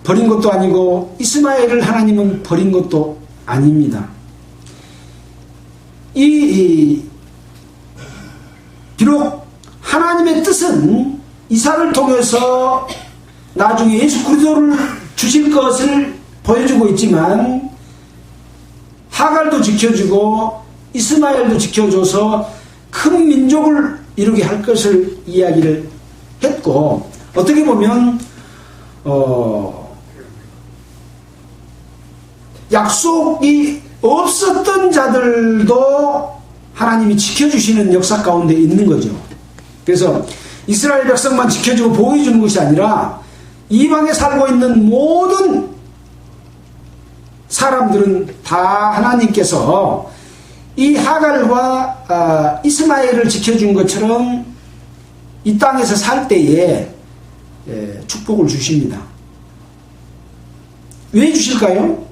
S1: 버린 것도 아니고 이스마엘을 하나님은 버린 것도 아닙니다. 비록 하나님의 뜻은 이삭을 통해서 나중에 예수 그리스도를 주실 것을 보여주고 있지만, 하갈도 지켜주고 이스마엘도 지켜줘서 큰 민족을 이루게 할 것을 이야기를 했고, 어떻게 보면 약속이 없었던 자들도 하나님이 지켜주시는 역사 가운데 있는 거죠. 그래서 이스라엘 백성만 지켜주고 보호해주는 것이 아니라 이방에 살고 있는 모든 사람들은 다 하나님께서 이 하갈과 이스마엘을 지켜준 것처럼 이 땅에서 살 때에 축복을 주십니다. 왜 주실까요?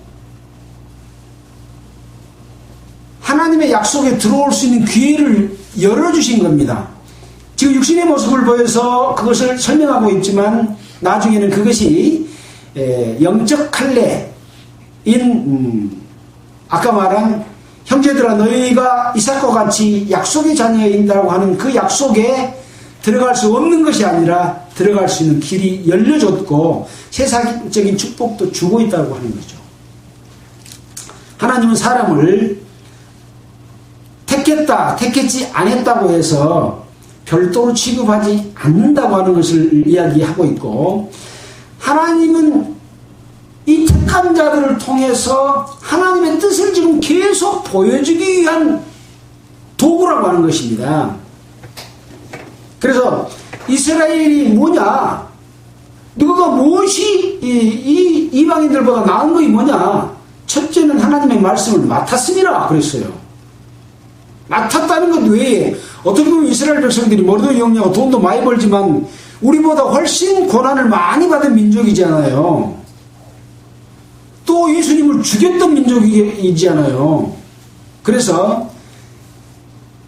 S1: 하나님의 약속에 들어올 수 있는 기회를 열어주신 겁니다. 지금 육신의 모습을 보여서 그것을 설명하고 있지만, 나중에는 그것이 영적 할례인, 아까 말한 형제들아 너희가 이삭과 같이 약속의 자녀인다고 하는 그 약속에 들어갈 수 없는 것이 아니라 들어갈 수 있는 길이 열려줬고 세상적인 축복도 주고 있다고 하는 거죠. 하나님은 사람을 택했다, 택했지 않았다고 해서 별도로 취급하지 않는다고 하는 것을 이야기하고 있고, 하나님은 이 택한 자들을 통해서 하나님의 뜻을 지금 계속 보여주기 위한 도구라고 하는 것입니다. 그래서 이스라엘이 뭐냐, 너가 무엇이 이 이방인들보다 나은 것이 뭐냐, 첫째는 하나님의 말씀을 맡았으니라 그랬어요. 맡았다는 것 외에 어떻게 보면 이스라엘 백성들이 머리도 영리하고 돈도 많이 벌지만 우리보다 훨씬 고난을 많이 받은 민족이잖아요. 또 예수님을 죽였던 민족이잖아요. 그래서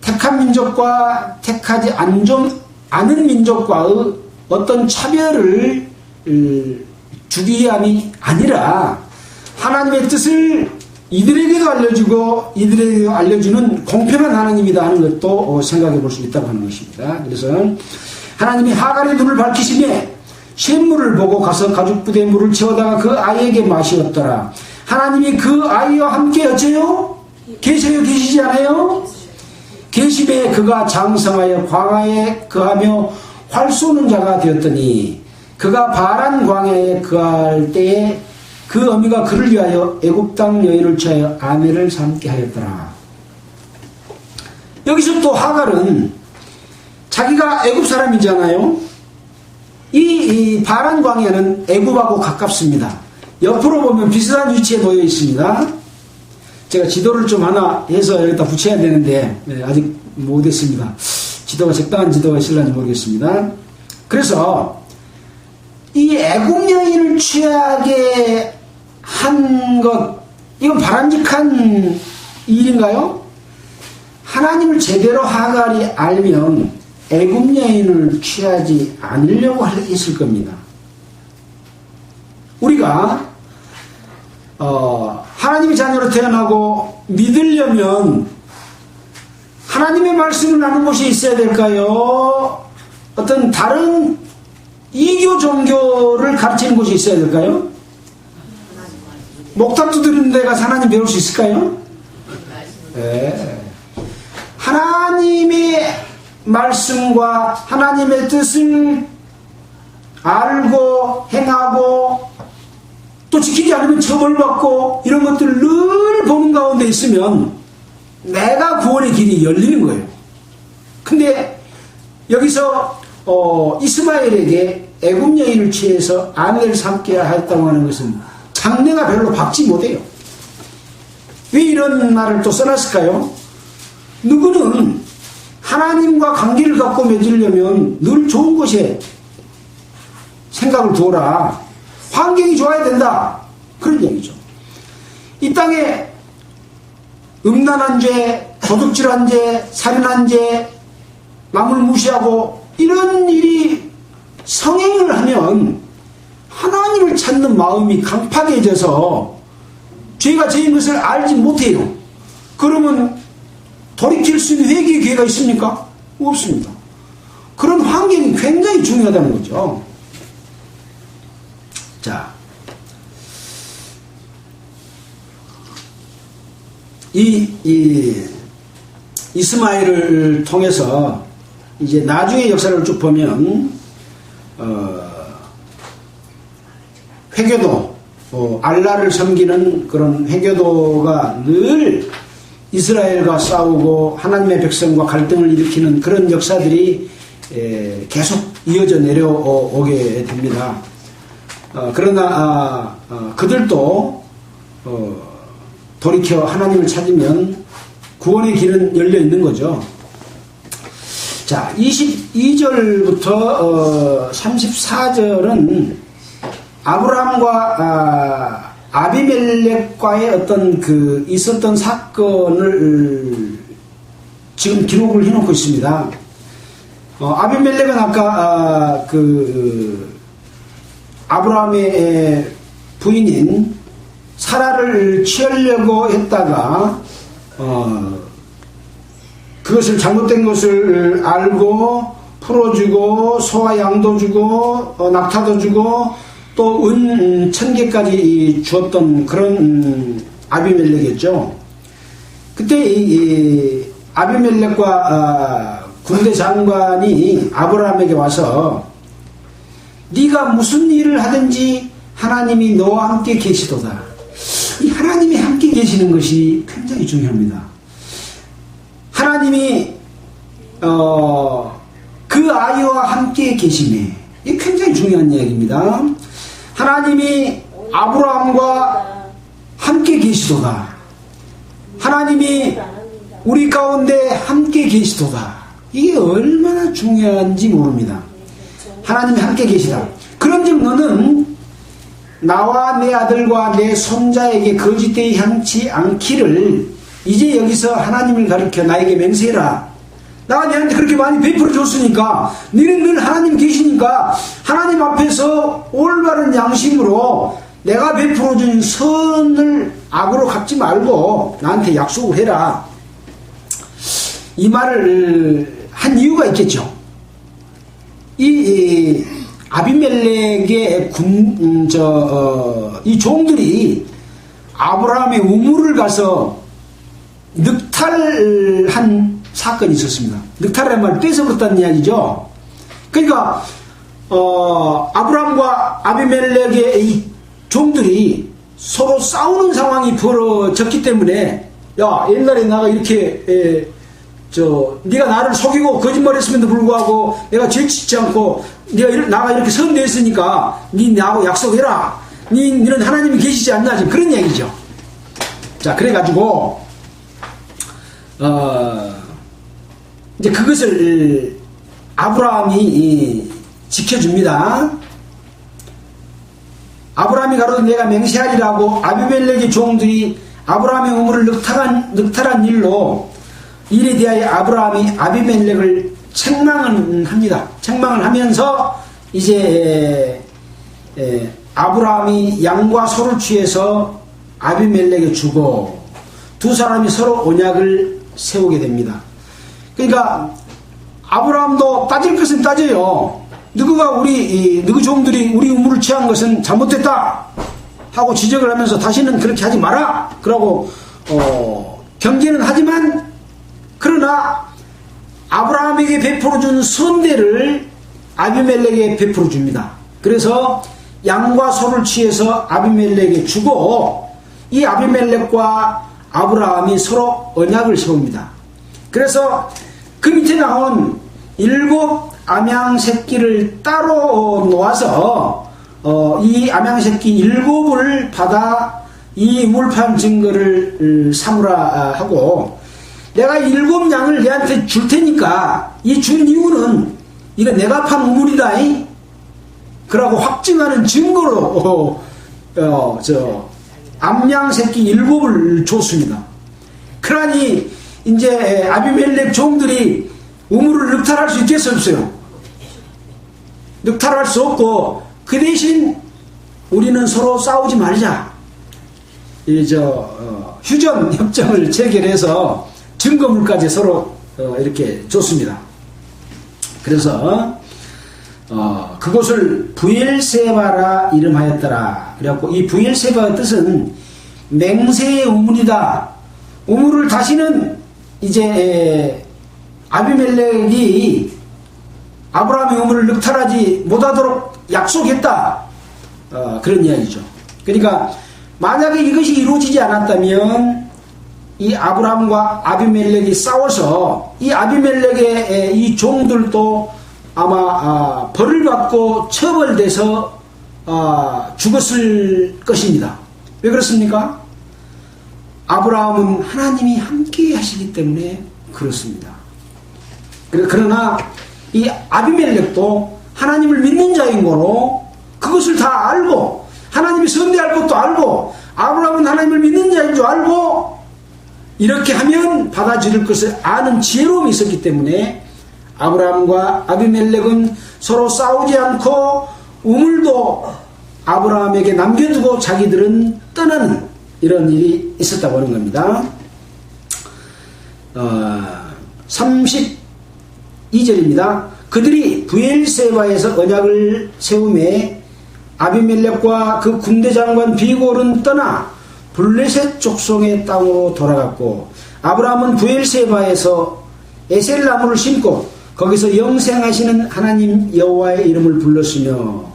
S1: 택한 민족과 택하지 않은 민족과의 어떤 차별을 주기 위함이 아니라 하나님의 뜻을 이들에게도 알려주고 이들에게도 알려주는 공평한 하나님이다 하는 것도 생각해 볼 수 있다고 하는 것입니다. 그래서 하나님이 하갈의 눈을 밝히시며 샘물을 보고 가서 가죽부대에 물을 채워다가 그 아이에게 마시었더라. 하나님이 그 아이와 함께 어째요? 계세요? 계시지 않아요? 계심에 그가 장성하여 광야에 거하며 활 쏘는 자가 되었더니, 그가 바란 광야에 거할 때에 그 어미가 그를 위하여 애굽 땅 여인을 취하여 아내를 삼게 하였더라. 여기서 또 하갈은 자기가 애굽 사람이잖아요. 이 바란 광야는 애굽하고 가깝습니다. 옆으로 보면 비슷한 위치에 놓여 있습니다. 제가 지도를 좀 하나 해서 여기다 붙여야 되는데 아직 못했습니다. 지도가 적당한 지도가 있을런지 모르겠습니다. 그래서 이 애국 여인을 취하게 한 것, 이건 바람직한 일인가요? 하나님을 제대로 하갈이 알면 애국 여인을 취하지 않으려고 했을 겁니다. 우리가 하나님의 자녀로 태어나고 믿으려면 하나님의 말씀을 나눈 곳이 있어야 될까요? 어떤 다른 이교 종교를 가르치는 곳이 있어야 될까요? 목탁 두드리는 데 가서 하나님 배울 수 있을까요? 네. 하나님의 말씀과 하나님의 뜻을 알고 행하고 또 지키지 않으면 처벌받고 이런 것들을 늘 보는 가운데 있으면 내가 구원의 길이 열리는 거예요. 근데 여기서 이스마엘에게 애굽 여인을 취해서 아내를 삼게 하였다고 하는 것은 장래가 별로 밝지 못해요. 왜 이런 말을 또 써놨을까요? 누구는 하나님과 관계를 갖고 맺으려면 늘 좋은 곳에 생각을 두어라. 환경이 좋아야 된다. 그런 얘기죠. 이 땅에 음란한 죄, 도둑질한 죄, 살인한 죄, 남을 무시하고 이런 일이 성행을 하면 하나님을 찾는 마음이 강팍해져서 죄가 죄인 것을 알지 못해요. 그러면 돌이킬 수 있는 회개의 기회가 있습니까? 없습니다. 그런 환경이 굉장히 중요하다는 거죠. 자, 이스마엘을 통해서 이제 나중의 역사를 쭉 보면 회교도 알라를 섬기는 그런 회교도가 늘 이스라엘과 싸우고 하나님의 백성과 갈등을 일으키는 그런 역사들이 계속 이어져 내려오게 됩니다. 그러나 그들도 돌이켜 하나님을 찾으면 구원의 길은 열려 있는 거죠. 자, 22절부터 34절은 아브라함과 아비멜렉과의 어떤 있었던 사건을 지금 기록을 해놓고 있습니다. 아비멜렉은 아까 아브라함의 부인인 사라를 취하려고 했다가 그것을 잘못된 것을 알고 풀어주고 소와 양도 주고 낙타도 주고 또 은 1000개까지 주었던 그런 아비멜렉이었죠. 그때 이 아비멜렉과 군대 장관이 아브라함에게 와서 네가 무슨 일을 하든지 하나님이 너와 함께 계시도다. 이 하나님이 함께 계시는 것이 굉장히 중요합니다. 하나님이 그 아이와 함께 계심에 이게 굉장히 중요한 이야기입니다. 하나님이 아브라함과 함께 계시도다. 하나님이 우리 가운데 함께 계시도다. 이게 얼마나 중요한지 모릅니다. 하나님이 함께 계시다. 그런즉 너는 나와 내 아들과 내 손자에게 거짓되이 향치 않기를 이제 여기서 하나님을 가르쳐 나에게 맹세해라. 내가 너한테 그렇게 많이 베풀어 줬으니까 너는 늘 하나님 계시니까 하나님 앞에서 올바른 양심으로 내가 베풀어 준 선을 악으로 갚지 말고 나한테 약속을 해라. 이 말을 한 이유가 있겠죠. 이 아비멜렉의 이 종들이 아브라함의 우물을 가서 늑탈한 사건이 있었습니다. 늑탈이라는 말을 뺏어버렸다는 이야기죠. 그러니까 아브라함과 아비멜렉의 이 종들이 서로 싸우는 상황이 벌어졌기 때문에 야 옛날에 나가 이렇게 네가 나를 속이고 거짓말했음에도 불구하고 내가 죄 짓지 않고 나가 이렇게 선대했으니까 네 나하고 약속해라. 너는 하나님이 계시지 않나 지금 그런 얘기죠. 자, 그래가지고 이제 그것을 아브라함이 지켜줍니다. 아브라함이 가로되 내가 맹세하리라고 아비멜렉의 종들이 아브라함의 우물을 늑탈한 일에 대하여 아브라함이 아비멜렉을 책망을 합니다. 책망을 하면서 이제 아브라함이 양과 소를 취해서 아비멜렉에 주고 두 사람이 서로 언약을 세우게 됩니다. 그러니까 아브라함도 따질 것은 따져요. 너희 종들이 우리 우물을 취한 것은 잘못됐다 하고 지적을 하면서 다시는 그렇게 하지 마라 그러고 경계는 하지만 그러나 아브라함에게 베풀어 준 선대를 아비멜렉에게 베풀어 줍니다. 그래서 양과 소를 취해서 아비멜렉에게 주고 이 아비멜렉과 아브라함이 서로 언약을 세웁니다. 그래서 그 밑에 나온 7 암양 새끼를 따로 놓아서 이 암양 새끼 7을 받아 이 물판 증거를 삼으라 하고 내가 7 양을 얘한테 줄 테니까 이 준 이유는 이거 내가 판 우물이다 그러고 확증하는 증거로 암양 새끼 7을 줬습니다. 그러니 이제 아비멜렉 종들이 우물을 늑탈할 수 있겠어요, 없어요? 늑탈할 수 없고 그 대신 우리는 서로 싸우지 말자. 휴전 협정을 체결해서 증거물까지 서로 이렇게 줬습니다. 그래서 그곳을 부엘세바라 이름하였더라. 그래갖고 이 부엘세바의 뜻은 맹세의 우물이다. 우물을 다시는 이제 아비멜렉이 아브라함의 우물을 늑탈하지 못하도록 약속했다. 그런 이야기죠. 그러니까 만약에 이것이 이루어지지 않았다면 이 아브라함과 아비멜렉이 싸워서 이 아비멜렉의 이 종들도 아마 벌을 받고 처벌돼서 죽었을 것입니다. 왜 그렇습니까? 아브라함은 하나님이 함께 하시기 때문에 그렇습니다. 그러나 이 아비멜렉도 하나님을 믿는 자인 거로 그것을 다 알고 하나님이 선대할 것도 알고 아브라함은 하나님을 믿는 자인 줄 알고 이렇게 하면 받아들일 것을 아는 지혜로움이 있었기 때문에 아브라함과 아비멜렉은 서로 싸우지 않고 우물도 아브라함에게 남겨두고 자기들은 떠나는 이런 일이 있었다고 하는 겁니다. 32절입니다. 그들이 부엘세바에서 언약을 세우매 아비멜렉과 그 군대장관 비골은 떠나 블레셋 족속의 땅으로 돌아갔고 아브라함은 부엘세바에서 에셀나무를 심고 거기서 영생하시는 하나님 여호와의 이름을 불렀으며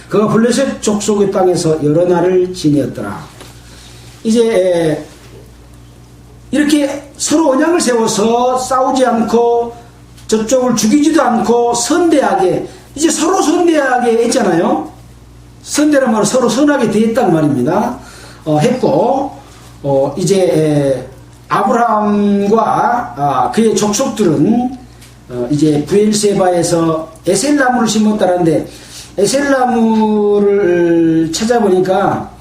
S1: 그가 블레셋 족속의 땅에서 여러 날을 지내었더라. 이제 이렇게 서로 언약을 세워서 싸우지 않고 저쪽을 죽이지도 않고 선대하게 이제 서로 선대하게 했잖아요. 선대란 말은 서로 선하게 되었단 말입니다. 했고 이제 아브라함과 그의 족속들은 이제 부엘세바에서 에셀나무를 심었다는데 에셀나무를 찾아보니까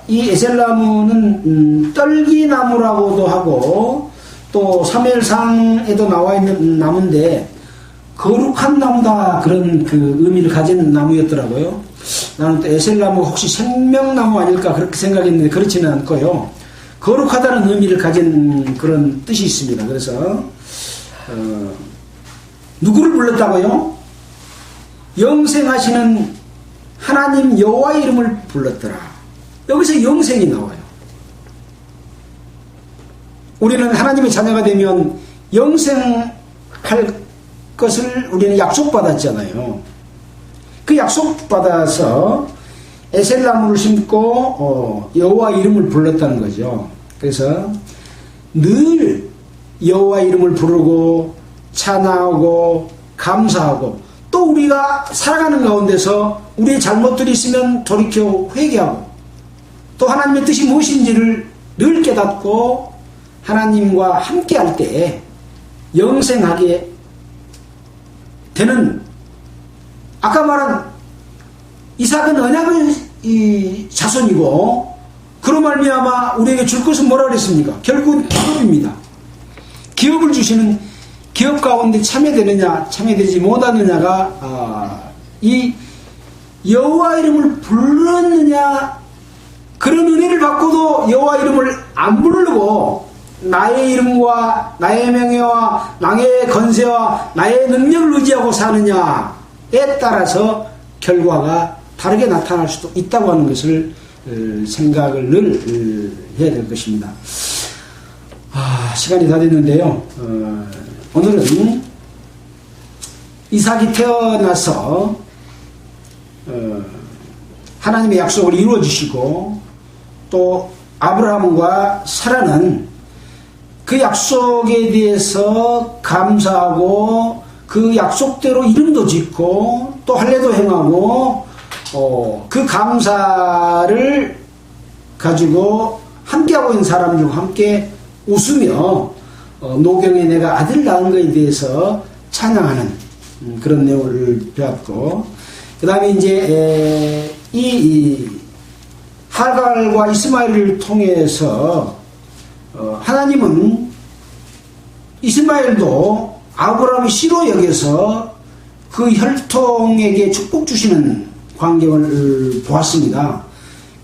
S1: 이 에셀나무는 떨기나무라고도 하고 또 사무엘상에도 나와 있는 나무인데 거룩한 나무다 그런 그 의미를 가진 나무였더라고요. 나는 또 에셀나무가 혹시 생명나무 아닐까 그렇게 생각했는데 그렇지는 않고요. 거룩하다는 의미를 가진 그런 뜻이 있습니다. 그래서 누구를 불렀다고요? 영생하시는 하나님 여호와의 이름을 불렀더라. 여기서 영생이 나와요. 우리는 하나님의 자녀가 되면 영생할 것을 우리는 약속받았잖아요. 그 약속받아서 에셀나무를 심고 여호와 이름을 불렀다는 거죠. 그래서 늘 여호와 이름을 부르고 찬양하고 감사하고 또 또 우리가 살아가는 가운데서 우리의 잘못들이 있으면 돌이켜 회개하고 또 하나님의 뜻이 무엇인지를 늘 깨닫고 하나님과 함께할 때 영생하게 되는, 아까 말한 이삭은 언약의 자손이고 그로 말미암아 우리에게 줄 것은 뭐라 그랬습니까? 결국은 기업입니다. 기업을 주시는, 기업 가운데 참여되느냐 참여되지 못하느냐가 이 여호와 이름을 불렀느냐, 그런 은혜를 받고도 여호와 이름을 안 부르고 나의 이름과 나의 명예와 나의 건세와 나의 능력을 의지하고 사느냐에 따라서 결과가 다르게 나타날 수도 있다고 하는 것을 생각을 늘 해야 될 것입니다. 시간이 다 됐는데요. 오늘은 이삭이 태어나서 하나님의 약속을 이루어 주시고 또 아브라함과 사라는 그 약속에 대해서 감사하고 그 약속대로 이름도 짓고 또 할례도 행하고 그 감사를 가지고 함께하고 있는 사람들과 함께 웃으며 노경에 내가 아들 낳은 것에 대해서 찬양하는 그런 내용을 배웠고, 그 다음에 이제 이 하갈과 이스마엘을 통해서 하나님은 이스마엘도 아브라함이 씨로 여겨서 그 혈통에게 축복 주시는 광경을 보았습니다.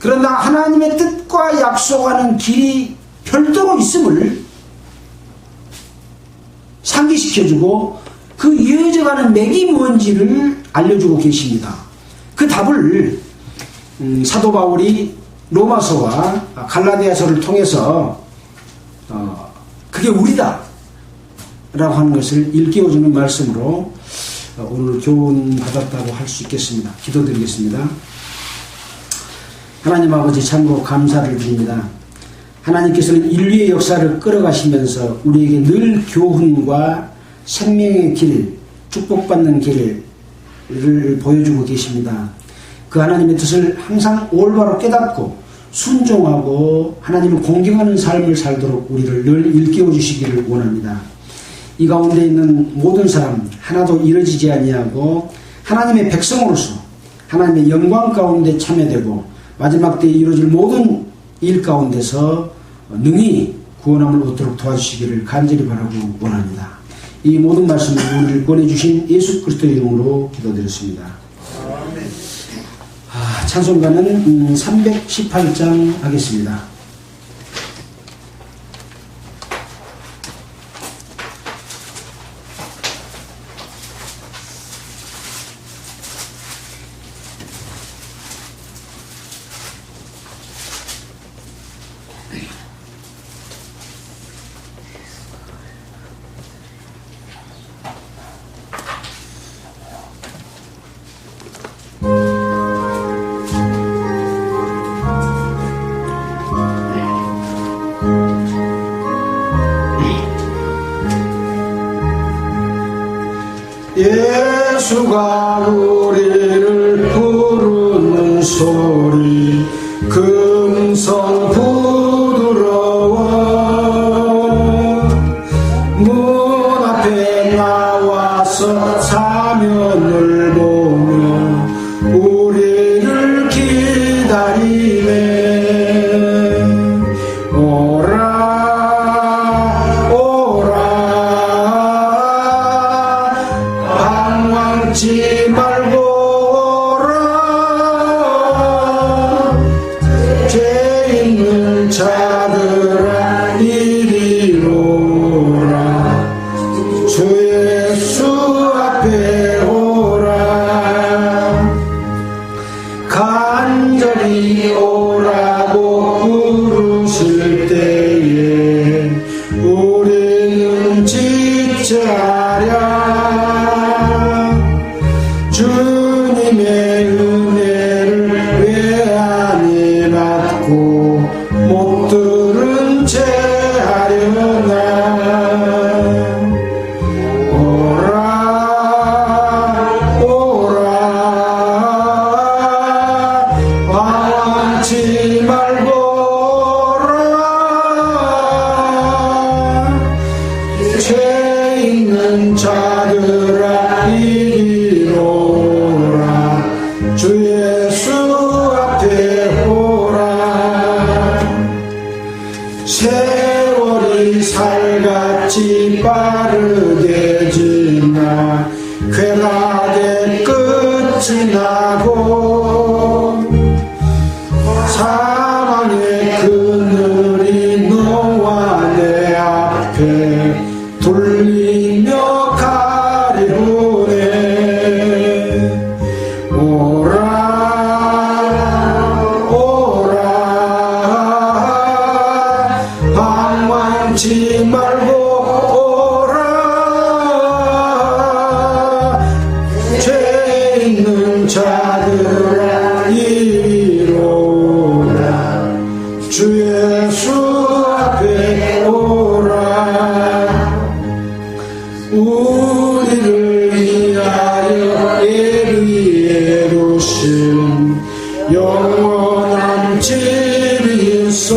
S1: 그러나 하나님의 뜻과 약속하는 길이 별도로 있음을 상기시켜주고 그 이어져가는 맥이 뭔지를 알려주고 계십니다. 그 답을 사도 바울이 로마서와 갈라디아서를 통해서 그게 우리다 라고 하는 것을 일깨워주는 말씀으로 오늘 교훈 받았다고 할 수 있겠습니다. 기도드리겠습니다. 하나님 아버지, 참으로 감사를 드립니다. 하나님께서는 인류의 역사를 끌어가시면서 우리에게 늘 교훈과 생명의 길, 축복받는 길을 보여주고 계십니다. 그 하나님의 뜻을 항상 올바로 깨닫고 순종하고 하나님을 공경하는 삶을 살도록 우리를 늘 일깨워 주시기를 원합니다. 이 가운데 있는 모든 사람 하나도 이뤄지지 아니하고 하나님의 백성으로서 하나님의 영광 가운데 참여되고 마지막 때에 이루어질 모든 일 가운데서 능히 구원함을 얻도록 도와주시기를 간절히 바라고 원합니다. 이 모든 말씀을 우리를 권해주신 예수 그리스도 이름으로 기도드렸습니다. 찬송가는 318장 하겠습니다. 예수가 우리를 부르는 소리 금성 부드러워 문 앞에 나와서 사면을 보며 우리를 기다리네. 오라 방황치 말고 오라. 죄 있는 자들아 이리로라. 주 예수 앞에 오라. 간절히 오라고 부르실 때에 우리는 지체하랴. 주님의 은혜를 왜 안 받고 못 들은 채 하려나. 오라 오라 자들아 이리로라. 주 예수 앞에 오라. 세월이 살같이 빠르게 지나 쾌락의 끝이 나고 사망의 그늘이 너와 내 앞에 둘리며 가리우네. 오라 오라 방황치 말고 오라. 죄 있는 자들아 이리로라. 주 예수 앞에 오라. 우리를 위하여 예비해두신 영원한 집이 있어.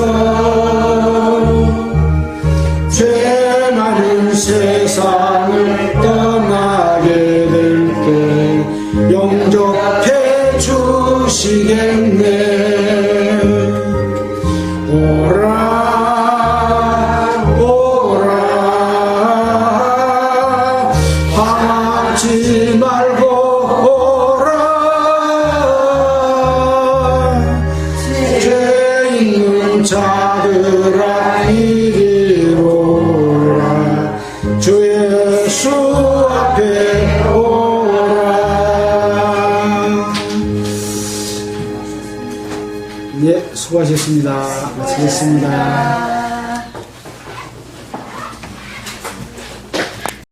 S1: 죄 많은 세상을 떠나게 될 때 영접해 주시겠네. 오라 오라 방황치 말고 오라. 죄 있는 자들아 이리로라. 주 예수 앞에 오라. 네, 수고하셨습니다. 마치겠습니다.